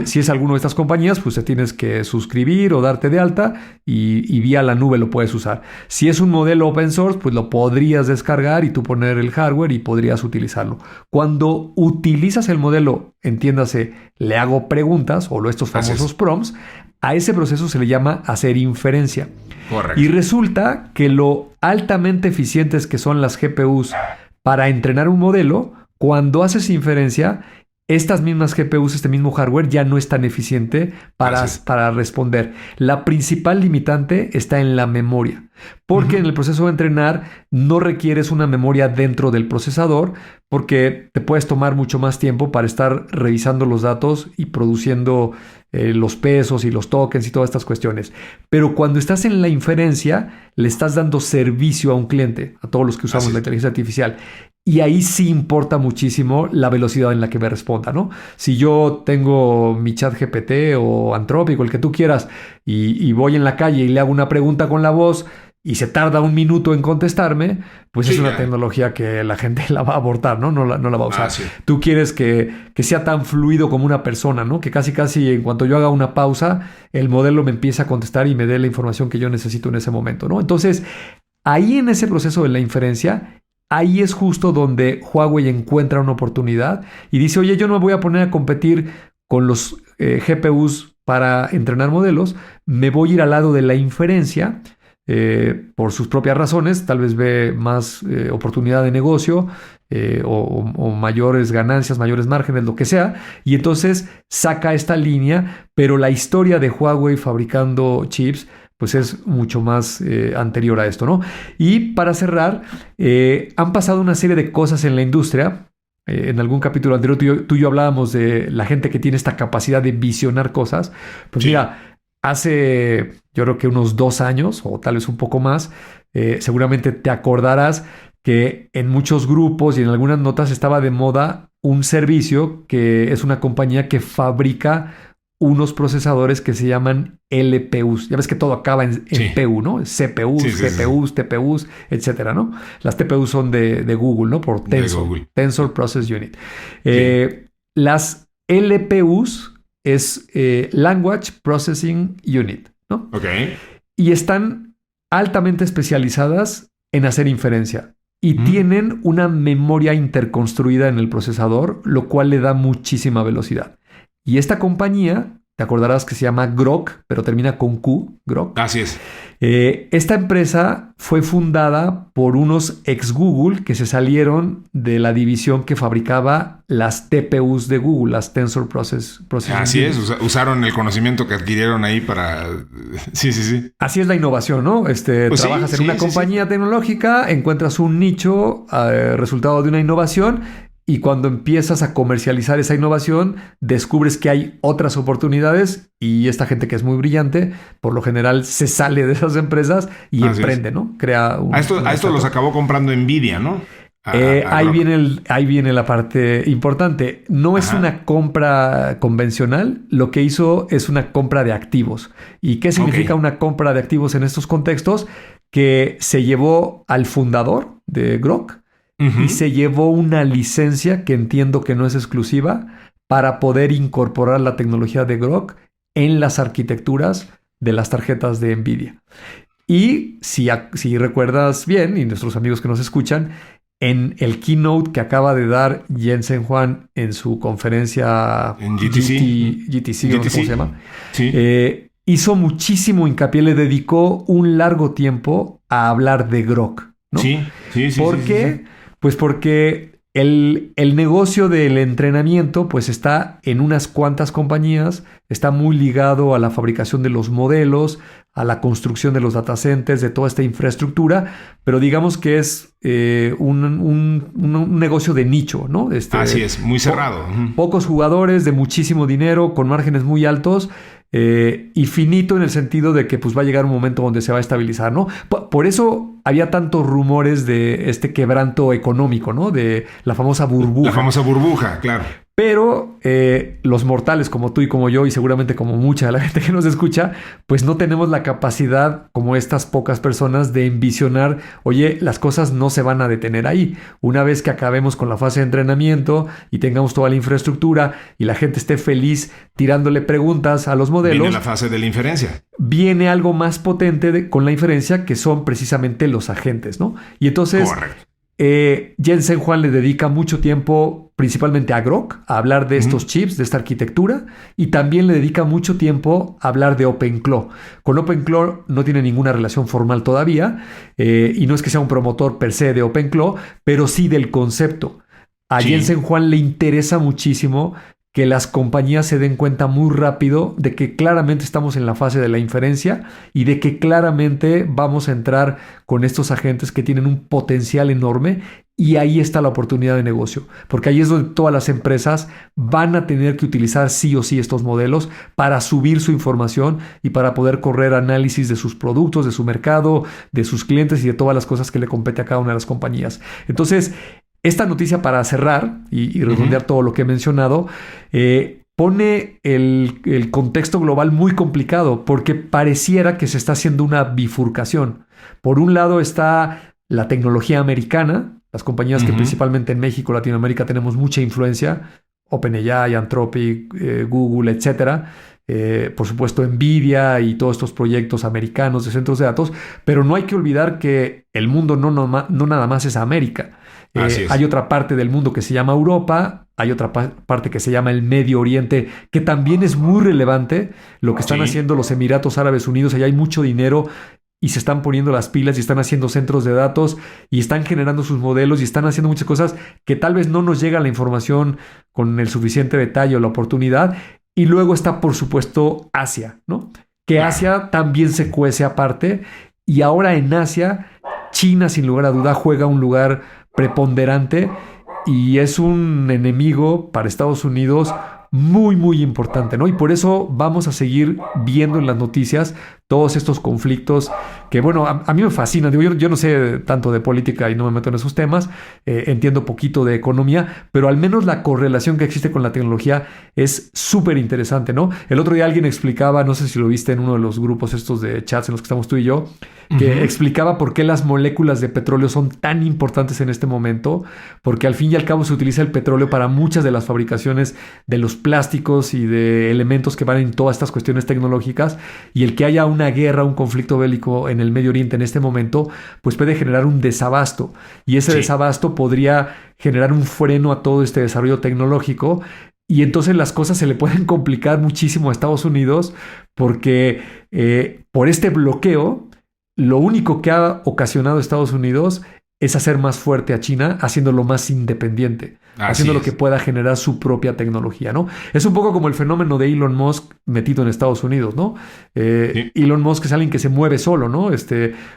Si es alguna de estas compañías, pues te tienes que suscribir o darte de alta y vía la nube lo puedes usar. Si es un modelo open source, pues lo podrías descargar y tú poner el hardware y podrías utilizarlo. Cuando utilizas el modelo, entiéndase, le hago preguntas o estos famosos prompts, a ese proceso se le llama hacer inferencia. Correcto. Y resulta que lo altamente eficientes que son las GPUs para entrenar un modelo, cuando haces inferencia, estas mismas GPUs, este mismo hardware ya no es tan eficiente para responder. La principal limitante está en la memoria, porque en el proceso de entrenar no requieres una memoria dentro del procesador, porque te puedes tomar mucho más tiempo para estar revisando los datos y produciendo los pesos y los tokens y todas estas cuestiones. Pero cuando estás en la inferencia, le estás dando servicio a un cliente, a todos los que usamos la inteligencia artificial. Y ahí sí importa muchísimo la velocidad en la que me responda, ¿no? Si yo tengo mi ChatGPT o Anthropic o el que tú quieras y voy en la calle y le hago una pregunta con la voz y se tarda 1 minuto en contestarme, pues es una tecnología que la gente la va a abortar, ¿no? No la va a usar. Tú quieres que sea tan fluido como una persona, ¿no? Que casi en cuanto yo haga una pausa, el modelo me empieza a contestar y me dé la información que yo necesito en ese momento, ¿no? Entonces, ahí en ese proceso de la inferencia, ahí es justo donde Huawei encuentra una oportunidad y dice, oye, yo no me voy a poner a competir con los GPUs para entrenar modelos, me voy a ir al lado de la inferencia por sus propias razones, tal vez ve más oportunidad de negocio o mayores ganancias, mayores márgenes, lo que sea, y entonces saca esta línea, pero la historia de Huawei fabricando chips pues es mucho más anterior a esto, ¿no? Y para cerrar, han pasado una serie de cosas en la industria. En algún capítulo anterior tú y yo hablábamos de la gente que tiene esta capacidad de visionar cosas. Pues mira, hace yo creo que unos 2 años o tal vez un poco más, seguramente te acordarás que en muchos grupos y en algunas notas estaba de moda un servicio que es una compañía que fabrica unos procesadores que se llaman LPUs. Ya ves que todo acaba en PU, ¿no? CPUs, GPUs, TPUs, etcétera, ¿no? Las TPUs son de Google, ¿no? Por Tensor Process Unit. Las LPUs es Language Processing Unit, ¿no? Ok. Y están altamente especializadas en hacer inferencia. Y tienen una memoria interconstruida en el procesador, lo cual le da muchísima velocidad. Y esta compañía, te acordarás que se llama Groq, pero termina con Q, Groq. Así es. Esta empresa fue fundada por unos ex Google que se salieron de la división que fabricaba las TPUs de Google, las Tensor Processing. Así es, usaron el conocimiento que adquirieron ahí para... Sí. Así es la innovación, ¿no? Pues trabajas en una compañía tecnológica, encuentras un nicho, resultado de una innovación. Y cuando empiezas a comercializar esa innovación, descubres que hay otras oportunidades y esta gente que es muy brillante, por lo general se sale de esas empresas y emprende, ¿no? Crea un... A esto los acabó comprando Nvidia, ¿no? Ahí viene la parte importante. No es una compra convencional. Lo que hizo es una compra de activos. ¿Y qué significa una compra de activos en estos contextos? Que se llevó al fundador de Groq, y se llevó una licencia que entiendo que no es exclusiva para poder incorporar la tecnología de Groq en las arquitecturas de las tarjetas de Nvidia. Y si recuerdas bien, y nuestros amigos que nos escuchan, en el keynote que acaba de dar Jensen Huang en su conferencia en GTC, no sé cómo se llama, hizo muchísimo hincapié, le dedicó un largo tiempo a hablar de Groq, ¿no? ¿Por qué? Pues porque el negocio del entrenamiento pues está en unas cuantas compañías, está muy ligado a la fabricación de los modelos, a la construcción de los data centers, de toda esta infraestructura, pero digamos que es un negocio de nicho, ¿no? Así es, muy cerrado. Pocos jugadores de muchísimo dinero, con márgenes muy altos, y finito en el sentido de que pues va a llegar un momento donde se va a estabilizar, ¿no? Por eso había tantos rumores de este quebranto económico, ¿no? De la famosa burbuja. La famosa burbuja, claro. Pero los mortales como tú y como yo, y seguramente como mucha de la gente que nos escucha, pues no tenemos la capacidad, como estas pocas personas, de envisionar, oye, las cosas no se van a detener ahí. Una vez que acabemos con la fase de entrenamiento y tengamos toda la infraestructura y la gente esté feliz tirándole preguntas a los modelos, viene la fase de la inferencia. Viene algo más potente con la inferencia, que son precisamente los agentes, ¿no? Y entonces... Correcto. Jensen Huang le dedica mucho tiempo principalmente a Groq, a hablar de estos chips, de esta arquitectura, y también le dedica mucho tiempo a hablar de OpenClaw. Con OpenClaw no tiene ninguna relación formal todavía, y no es que sea un promotor per se de OpenClaw, pero sí del concepto. A Sí. Jensen Huang le interesa muchísimo que las compañías se den cuenta muy rápido de que claramente estamos en la fase de la inferencia y de que claramente vamos a entrar con estos agentes que tienen un potencial enorme, y ahí está la oportunidad de negocio, porque ahí es donde todas las empresas van a tener que utilizar sí o sí estos modelos para subir su información y para poder correr análisis de sus productos, de su mercado, de sus clientes y de todas las cosas que le compete a cada una de las compañías. Entonces, esta noticia, para cerrar y redondear todo lo que he mencionado, pone el contexto global muy complicado, porque pareciera que se está haciendo una bifurcación. Por un lado está la tecnología americana, las compañías que principalmente en México, Latinoamérica tenemos mucha influencia, OpenAI, Anthropic, Google, etcétera. Por supuesto Nvidia y todos estos proyectos americanos de centros de datos, pero no hay que olvidar que el mundo no nada más es América. Hay otra parte del mundo que se llama Europa, hay otra parte que se llama el Medio Oriente, que también es muy relevante lo que están haciendo los Emiratos Árabes Unidos. Allá hay mucho dinero y se están poniendo las pilas y están haciendo centros de datos y están generando sus modelos y están haciendo muchas cosas que tal vez no nos llega la información con el suficiente detalle o la oportunidad. Y luego está, por supuesto, Asia, ¿no? Que Asia también se cuece aparte. Y ahora en Asia, China, sin lugar a duda, juega un lugar preponderante y es un enemigo para Estados Unidos muy, muy importante, ¿no? Y por eso vamos a seguir viendo en las noticias todos estos conflictos que, bueno, a mí me fascinan. Digo, yo no sé tanto de política y no me meto en esos temas, entiendo poquito de economía, pero al menos la correlación que existe con la tecnología es súper interesante, ¿no? El otro día alguien explicaba, no sé si lo viste en uno de los grupos estos de chats en los que estamos tú y yo, que explicaba por qué las moléculas de petróleo son tan importantes en este momento, porque al fin y al cabo se utiliza el petróleo para muchas de las fabricaciones de los plásticos y de elementos que van en todas estas cuestiones tecnológicas, y el que haya una guerra, un conflicto bélico en el Medio Oriente en este momento, pues puede generar un desabasto, y ese desabasto podría generar un freno a todo este desarrollo tecnológico. Y entonces las cosas se le pueden complicar muchísimo a Estados Unidos, porque por este bloqueo, lo único que ha ocasionado Estados Unidos es hacer más fuerte a China, haciéndolo más independiente, haciéndolo que pueda generar su propia tecnología, ¿no? Es un poco como el fenómeno de Elon Musk metido en Estados Unidos, ¿no? Elon Musk es alguien que se mueve solo, ¿no?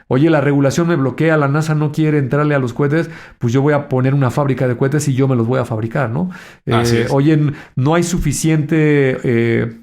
Oye, la regulación me bloquea, la NASA no quiere entrarle a los cohetes, pues yo voy a poner una fábrica de cohetes y yo me los voy a fabricar, ¿no? Oye, no hay suficiente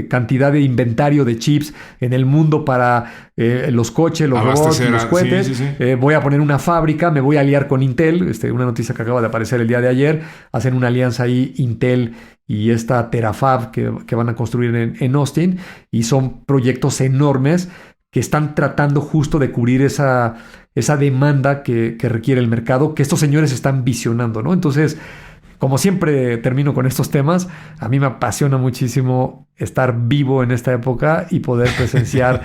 cantidad de inventario de chips en el mundo para los coches, los robots y los cohetes. Voy a poner una fábrica, me voy a aliar con Intel. Una noticia que acaba de aparecer el día de ayer. Hacen una alianza ahí Intel y esta Terafab que van a construir en Austin, y son proyectos enormes que están tratando justo de cubrir esa demanda que requiere el mercado, que estos señores están visionando, ¿no? Entonces, como siempre termino con estos temas, a mí me apasiona muchísimo estar vivo en esta época y poder presenciar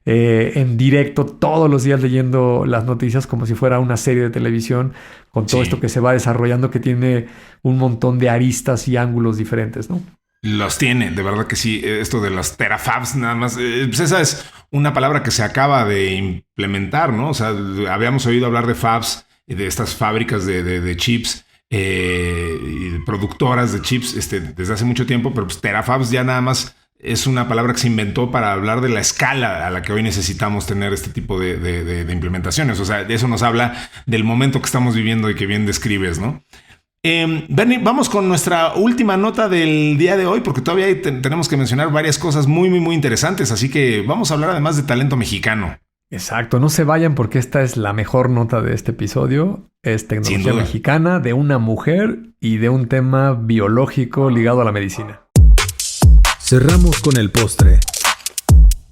en directo todos los días leyendo las noticias como si fuera una serie de televisión, con todo esto que se va desarrollando, que tiene un montón de aristas y ángulos diferentes, ¿no? Los tiene, de verdad que sí. Esto de las terafabs, nada más. Pues esa es una palabra que se acaba de implementar, ¿no? O sea, habíamos oído hablar de fabs, de estas fábricas de chips, y productoras de chips desde hace mucho tiempo, pero pues terafabs ya nada más es una palabra que se inventó para hablar de la escala a la que hoy necesitamos tener este tipo de implementaciones. O sea, de eso nos habla del momento que estamos viviendo y que bien describes, ¿no? Bernie, vamos con nuestra última nota del día de hoy, porque todavía tenemos que mencionar varias cosas muy, muy, muy interesantes. Así que vamos a hablar además de talento mexicano. Exacto, no se vayan porque esta es la mejor nota de este episodio. Es tecnología mexicana, de una mujer y de un tema biológico ligado a la medicina. Cerramos con el postre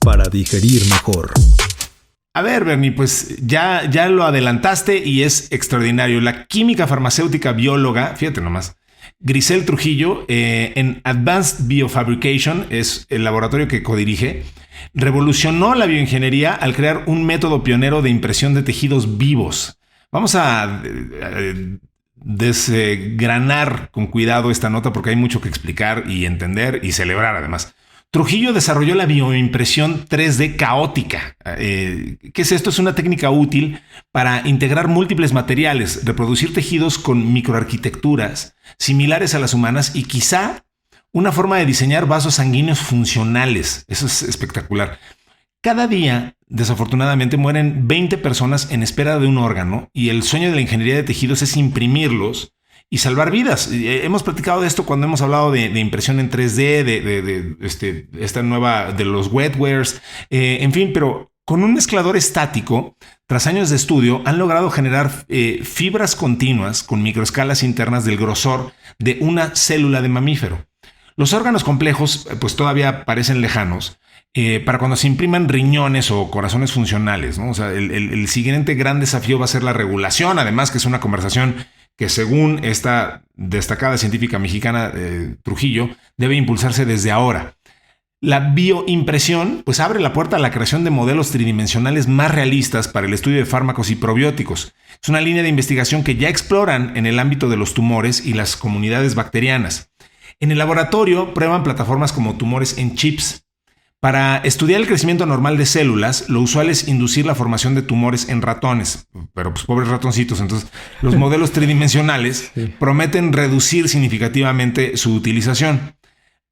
para digerir mejor. A ver, Bernie, pues ya lo adelantaste y es extraordinario. La química farmacéutica bióloga, fíjate nomás, Grisel Trujillo, en Advanced Biofabrication, es el laboratorio que codirige, revolucionó la bioingeniería al crear un método pionero de impresión de tejidos vivos. Vamos a desgranar con cuidado esta nota porque hay mucho que explicar y entender y celebrar además. Trujillo desarrolló la bioimpresión 3D caótica. ¿Qué es esto? Es una técnica útil para integrar múltiples materiales, reproducir tejidos con microarquitecturas similares a las humanas y quizá una forma de diseñar vasos sanguíneos funcionales. Eso es espectacular. Cada día, desafortunadamente, mueren 20 personas en espera de un órgano y el sueño de la ingeniería de tejidos es imprimirlos y salvar vidas. Hemos platicado de esto cuando hemos hablado de impresión en 3D, esta nueva de los wetwares, en fin, pero con un mezclador estático, tras años de estudio, han logrado generar fibras continuas con microescalas internas del grosor de una célula de mamífero. Los órganos complejos, pues todavía parecen lejanos, para cuando se impriman riñones o corazones funcionales, ¿no? O sea, el siguiente gran desafío va a ser la regulación, además que es una conversación que según esta destacada científica mexicana Trujillo, debe impulsarse desde ahora. La bioimpresión pues abre la puerta a la creación de modelos tridimensionales más realistas para el estudio de fármacos y probióticos. Es una línea de investigación que ya exploran en el ámbito de los tumores y las comunidades bacterianas. En el laboratorio prueban plataformas como tumores en chips. Para estudiar el crecimiento normal de células, lo usual es inducir la formación de tumores en ratones, pero pues pobres ratoncitos. Entonces, los modelos tridimensionales prometen reducir significativamente su utilización.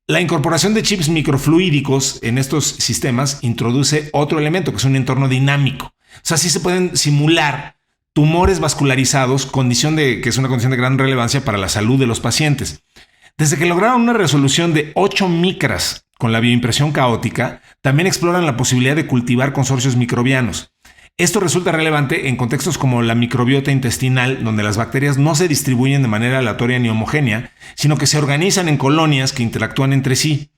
La incorporación de chips microfluídicos en estos sistemas introduce otro elemento, que es un entorno dinámico. O sea, así se pueden simular tumores vascularizados, que es una condición de gran relevancia para la salud de los pacientes. Desde que lograron una resolución de 8 micras con la bioimpresión caótica, también exploran la posibilidad de cultivar consorcios microbianos. Esto resulta relevante en contextos como la microbiota intestinal, donde las bacterias no se distribuyen de manera aleatoria ni homogénea, sino que se organizan en colonias que interactúan entre sí.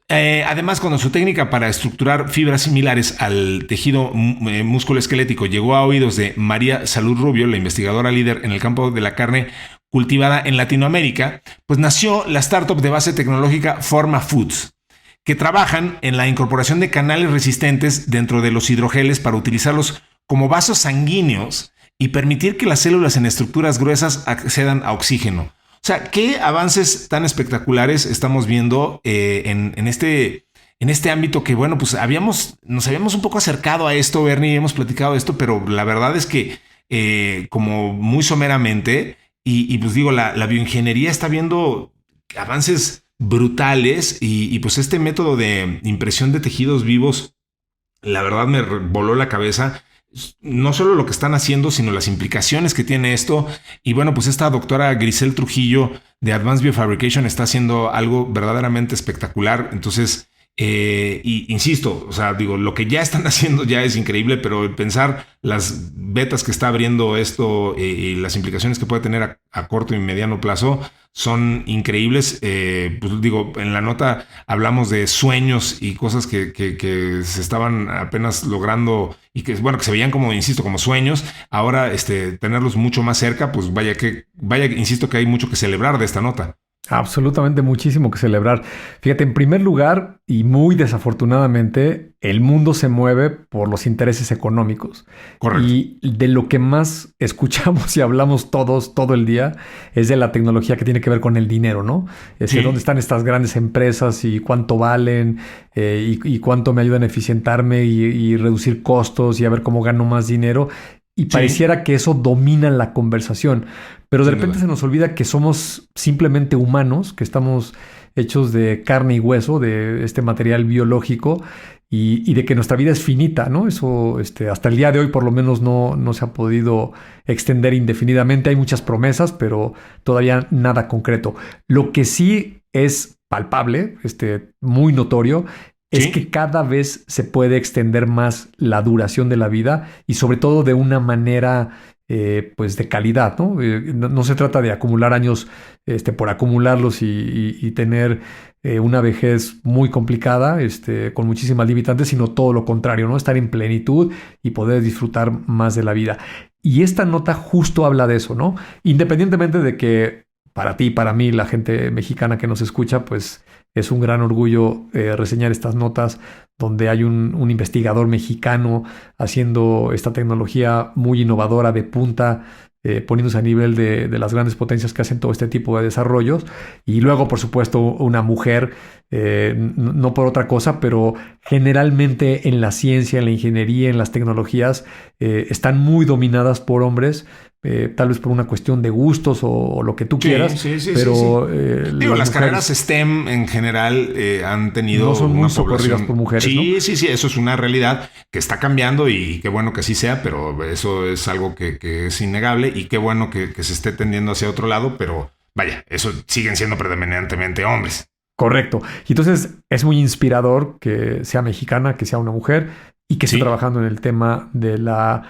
Además, cuando su técnica para estructurar fibras similares al tejido musculoesquelético llegó a oídos de María Salud Rubio, la investigadora líder en el campo de la carne cultivada en Latinoamérica, pues nació la startup de base tecnológica Forma Foods, que trabajan en la incorporación de canales resistentes dentro de los hidrogeles para utilizarlos como vasos sanguíneos y permitir que las células en estructuras gruesas accedan a oxígeno. O sea, ¿qué avances tan espectaculares estamos viendo en este ámbito que, bueno, pues nos habíamos un poco acercado a esto, Bernie, hemos platicado de esto, pero la verdad es que como muy someramente, y pues digo, la bioingeniería está viendo avances brutales y pues este método de impresión de tejidos vivos, la verdad me voló la cabeza. No solo lo que están haciendo, sino las implicaciones que tiene esto. Y bueno, pues esta doctora Grisel Trujillo de Advanced Biofabrication está haciendo algo verdaderamente espectacular. Entonces, y insisto, o sea, digo, lo que ya están haciendo ya es increíble, pero pensar las betas que está abriendo esto y las implicaciones que puede tener a corto y mediano plazo son increíbles. Pues digo, en la nota hablamos de sueños y cosas que se estaban apenas logrando y que, bueno, que se veían como, insisto, como sueños. Ahora, tenerlos mucho más cerca, pues vaya, insisto que hay mucho que celebrar de esta nota. Absolutamente muchísimo que celebrar. Fíjate, en primer lugar, y muy desafortunadamente, el mundo se mueve por los intereses económicos. Correcto. Y de lo que más escuchamos y hablamos todos, todo el día, es de la tecnología que tiene que ver con el dinero, ¿no? Es decir, dónde están estas grandes empresas y cuánto valen y cuánto me ayudan a eficientarme y reducir costos y a ver cómo gano más dinero. Y pareciera que eso domina la conversación. Pero de repente se nos olvida que somos simplemente humanos, que estamos hechos de carne y hueso, de este material biológico y de que nuestra vida es finita, ¿no? Eso hasta el día de hoy por lo menos no se ha podido extender indefinidamente. Hay muchas promesas, pero todavía nada concreto. Lo que sí es palpable, muy notorio, es que cada vez se puede extender más la duración de la vida y sobre todo de una manera pues de calidad, ¿no? No se trata de acumular años por acumularlos y tener una vejez muy complicada, con muchísimas limitantes, sino todo lo contrario, ¿no? Estar en plenitud y poder disfrutar más de la vida. Y esta nota justo habla de eso, ¿no? Independientemente de que para ti, para mí, la gente mexicana que nos escucha, pues es un gran orgullo reseñar estas notas donde hay un investigador mexicano haciendo esta tecnología muy innovadora de punta poniéndose a nivel de las grandes potencias que hacen todo este tipo de desarrollos. Y luego, por supuesto, una mujer, no por otra cosa, pero generalmente en la ciencia, en la ingeniería, en las tecnologías, están muy dominadas por hombres. Tal vez por una cuestión de gustos o lo que tú quieras, pero digo, las carreras STEM en general han tenido no son una muy socorridas población por mujeres, sí, ¿no? sí, eso es una realidad que está cambiando y qué bueno que así sea, pero eso es algo que es innegable y qué bueno que se esté tendiendo hacia otro lado, pero vaya, eso siguen siendo predominantemente hombres. Correcto. Y entonces es muy inspirador que sea mexicana, que sea una mujer y que esté trabajando en el tema de la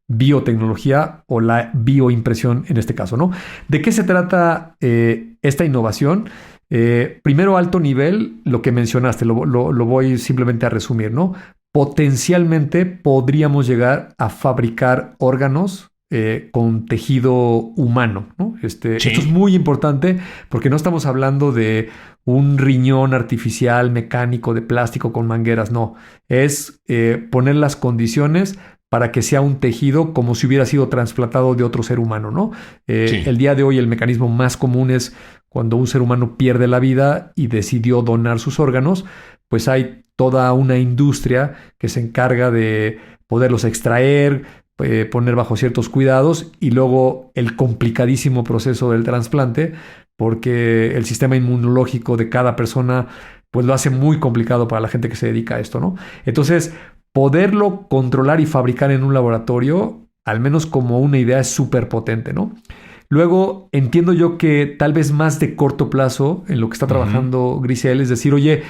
biotecnología o la bioimpresión en este caso, ¿no? ¿De qué se trata esta innovación? Primero, alto nivel, lo que mencionaste, lo voy simplemente a resumir, ¿no? Potencialmente podríamos llegar a fabricar órganos con tejido humano, ¿no? Esto es muy importante porque no estamos hablando de un riñón artificial, mecánico, de plástico con mangueras, no. Es poner las condiciones para que sea un tejido como si hubiera sido trasplantado de otro ser humano, ¿no? El día de hoy el mecanismo más común es cuando un ser humano pierde la vida y decidió donar sus órganos, pues hay toda una industria que se encarga de poderlos extraer, poner bajo ciertos cuidados y luego el complicadísimo proceso del trasplante, porque el sistema inmunológico de cada persona pues lo hace muy complicado para la gente que se dedica a esto, ¿no? Entonces, poderlo controlar y fabricar en un laboratorio, al menos como una idea, es súper potente, ¿no? Luego, entiendo yo que tal vez más de corto plazo en lo que está trabajando Grisel, es decir, oye,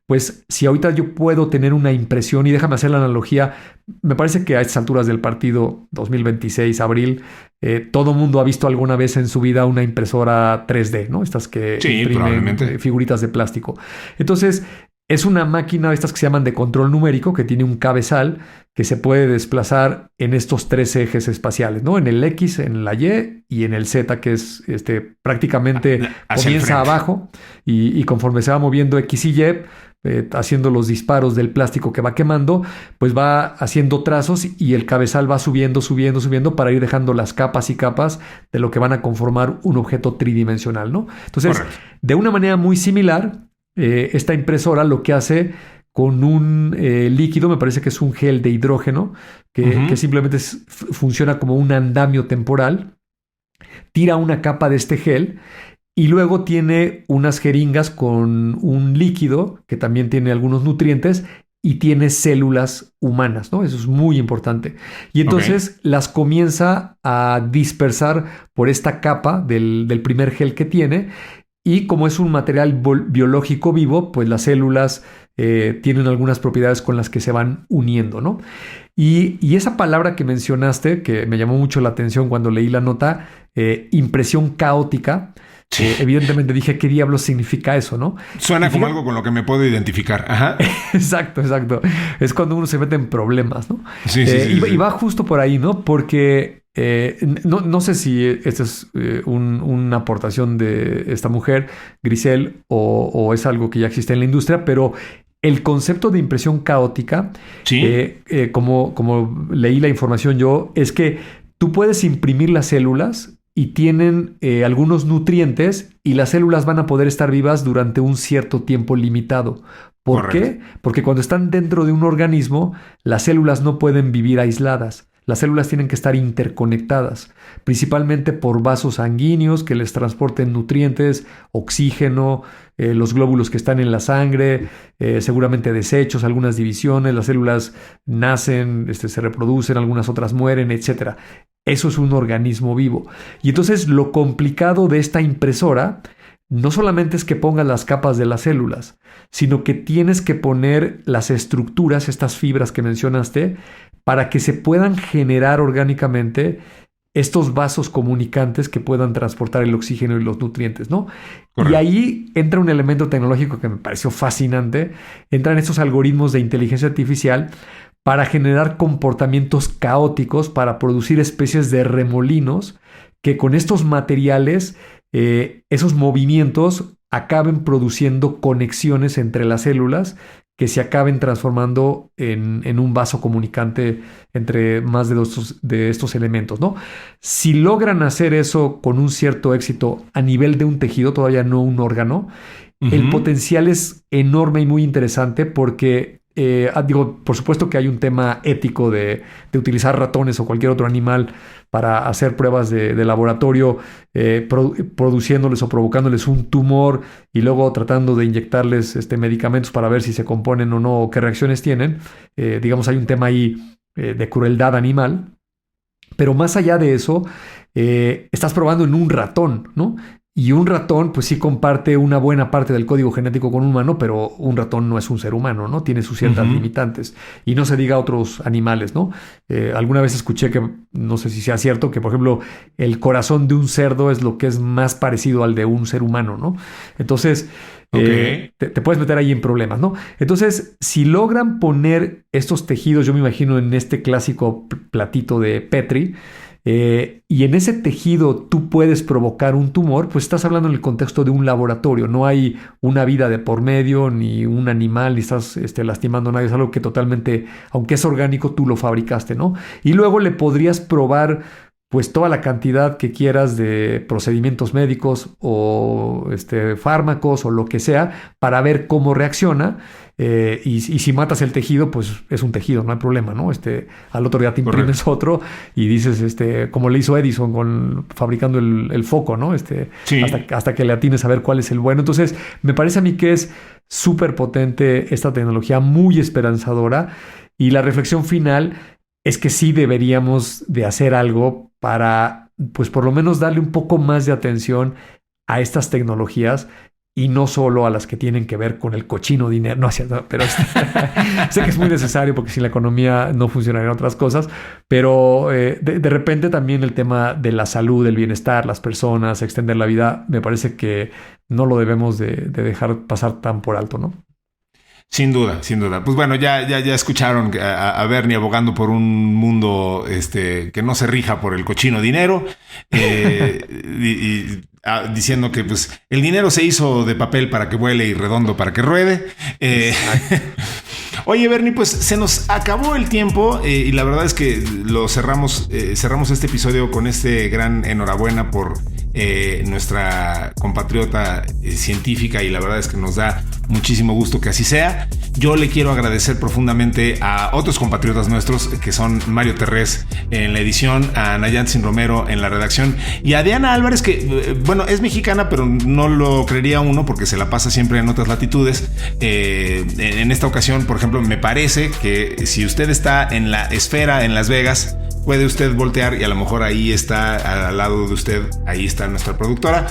pues si ahorita yo puedo tener una impresión, y déjame hacer la analogía, me parece que a estas alturas del partido 2026, abril, todo mundo ha visto alguna vez en su vida una impresora 3D, ¿no? Estas que imprimen figuritas de plástico. Entonces, es una máquina de estas que se llaman de control numérico, que tiene un cabezal que se puede desplazar en estos 3 ejes espaciales, ¿no? En el X, en la Y y en el Z, que es prácticamente comienza abajo y conforme se va moviendo X y Y, haciendo los disparos del plástico que va quemando, pues va haciendo trazos y el cabezal va subiendo para ir dejando las capas y capas de lo que van a conformar un objeto tridimensional, ¿no? Entonces, de una manera muy similar, esta impresora lo que hace con un líquido, me parece que es un gel de hidrógeno, que simplemente funciona como un andamio temporal, tira una capa de este gel y luego tiene unas jeringas con un líquido que también tiene algunos nutrientes y tiene células humanas, ¿no? Eso es muy importante. Y entonces las comienza a dispersar por esta capa del primer gel que tiene. Y como es un material biológico vivo, pues las células tienen algunas propiedades con las que se van uniendo, ¿no? Y esa palabra que mencionaste, que me llamó mucho la atención cuando leí la nota, impresión caótica, evidentemente dije, ¿qué diablos significa eso, no? Suena como algo con lo que me puedo identificar. Ajá. Exacto. Es cuando uno se mete en problemas, ¿no? Sí. Y va justo por ahí, ¿no? Porque no sé si esta es una aportación de esta mujer, Grisel, o es algo que ya existe en la industria, pero el concepto de impresión caótica, como leí la información yo, es que tú puedes imprimir las células y tienen algunos nutrientes y las células van a poder estar vivas durante un cierto tiempo limitado. ¿Por qué? Porque cuando están dentro de un organismo, las células no pueden vivir aisladas. Las células tienen que estar interconectadas, principalmente por vasos sanguíneos que les transporten nutrientes, oxígeno, los glóbulos que están en la sangre, seguramente desechos, algunas divisiones, las células nacen, se reproducen, algunas otras mueren, etc. Eso es un organismo vivo. Y entonces lo complicado de esta impresora no solamente es que pongas las capas de las células, sino que tienes que poner las estructuras, estas fibras que mencionaste, para que se puedan generar orgánicamente estos vasos comunicantes que puedan transportar el oxígeno y los nutrientes, ¿no? Correcto. Y ahí entra un elemento tecnológico que me pareció fascinante. Entran estos algoritmos de inteligencia artificial para generar comportamientos caóticos, para producir especies de remolinos que con estos materiales, esos movimientos acaben produciendo conexiones entre las células que se acaben transformando en un vaso comunicante entre más de estos elementos, ¿no? Si logran hacer eso con un cierto éxito a nivel de un tejido, todavía no un órgano, el potencial es enorme y muy interesante porque, por supuesto que hay un tema ético de utilizar ratones o cualquier otro animal para hacer pruebas de laboratorio, produciéndoles o provocándoles un tumor y luego tratando de inyectarles medicamentos para ver si se componen o no, o qué reacciones tienen. Hay un tema ahí de crueldad animal. Pero más allá de eso, estás probando en un ratón, ¿no? Y un ratón, pues sí comparte una buena parte del código genético con un humano, pero un ratón no es un ser humano, ¿no? Tiene sus ciertas limitantes. Y no se diga otros animales, ¿no? Alguna vez escuché que, no sé si sea cierto, que por ejemplo el corazón de un cerdo es lo que es más parecido al de un ser humano, ¿no? Entonces, te puedes meter ahí en problemas, ¿no? Entonces, si logran poner estos tejidos, yo me imagino en este clásico platito de Petri, y en ese tejido tú puedes provocar un tumor, pues estás hablando en el contexto de un laboratorio. No hay una vida de por medio, ni un animal, ni estás lastimando a nadie. Es algo que totalmente, aunque es orgánico, tú lo fabricaste, ¿no? Y luego le podrías probar pues toda la cantidad que quieras de procedimientos médicos o fármacos o lo que sea para ver cómo reacciona. Y si matas el tejido, pues es un tejido, no hay problema, ¿no? Al otro día te imprimes otro y dices, como le hizo Edison fabricando el foco, ¿no? Sí. hasta que le atines a ver cuál es el bueno. Entonces, me parece a mí que es súper potente esta tecnología, muy esperanzadora. Y la reflexión final es que sí deberíamos de hacer algo para, pues por lo menos darle un poco más de atención a estas tecnologías y no solo a las que tienen que ver con el cochino dinero. No, pero sé que es muy necesario porque sin la economía no funcionarían otras cosas, pero de repente también el tema de la salud, el bienestar, las personas, extender la vida, me parece que no lo debemos de dejar pasar tan por alto, ¿no? Sin duda, sin duda. Pues bueno, ya escucharon a Bernie abogando por un mundo que no se rija por el cochino dinero, diciendo que pues el dinero se hizo de papel para que vuele y redondo para que ruede. Oye, Bernie, pues se nos acabó el tiempo y la verdad es que lo cerramos este episodio con este gran enhorabuena por nuestra compatriota científica, y la verdad es que nos da muchísimo gusto que así sea. Yo le quiero agradecer profundamente a otros compatriotas nuestros que son Mario Terrés en la edición, a Nayantzin Romero en la redacción y a Diana Álvarez, que bueno, es mexicana, pero no lo creería uno porque se la pasa siempre en otras latitudes. En esta ocasión, por ejemplo, me parece que si usted está en la Esfera en Las Vegas, puede usted voltear y a lo mejor ahí está al lado de usted, ahí está nuestra productora.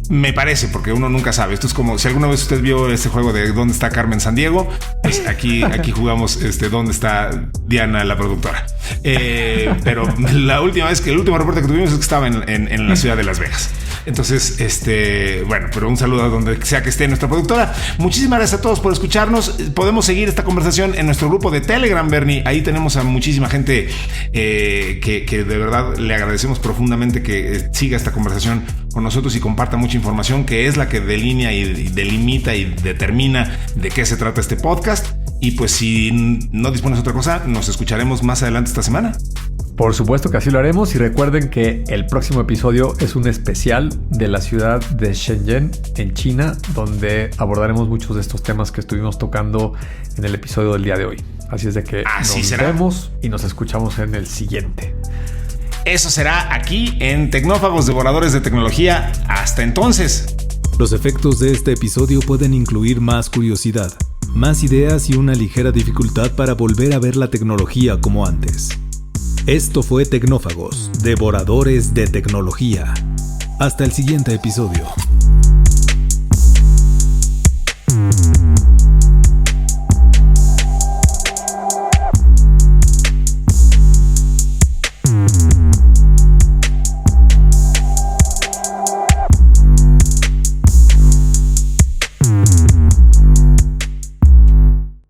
Me parece, porque uno nunca sabe. Esto es como si alguna vez usted vio ese juego de ¿Dónde está Carmen Sandiego? Pues aquí jugamos ¿Dónde está Diana, la productora? Pero la última vez el último reporte que tuvimos es que estaba en la ciudad de Las Vegas. Entonces, bueno, pero un saludo a donde sea que esté nuestra productora. Muchísimas gracias a todos por escucharnos. Podemos seguir esta conversación en nuestro grupo de Telegram, Bernie. Ahí tenemos a muchísima gente que de verdad le agradecemos profundamente que siga esta conversación con nosotros y comparta mucha información, que es la que delinea y delimita y determina de qué se trata este podcast. Y pues si no dispones de otra cosa, nos escucharemos más adelante esta semana. Por supuesto que así lo haremos, y recuerden que el próximo episodio es un especial de la ciudad de Shenzhen en China, donde abordaremos muchos de estos temas que estuvimos tocando en el episodio del día de hoy. Así es de que nos vemos y nos escuchamos en el siguiente. Eso será aquí en Tecnófagos, Devoradores de Tecnología. Hasta entonces. Los efectos de este episodio pueden incluir más curiosidad, más ideas y una ligera dificultad para volver a ver la tecnología como antes. Esto fue Tecnófagos, Devoradores de Tecnología. Hasta el siguiente episodio.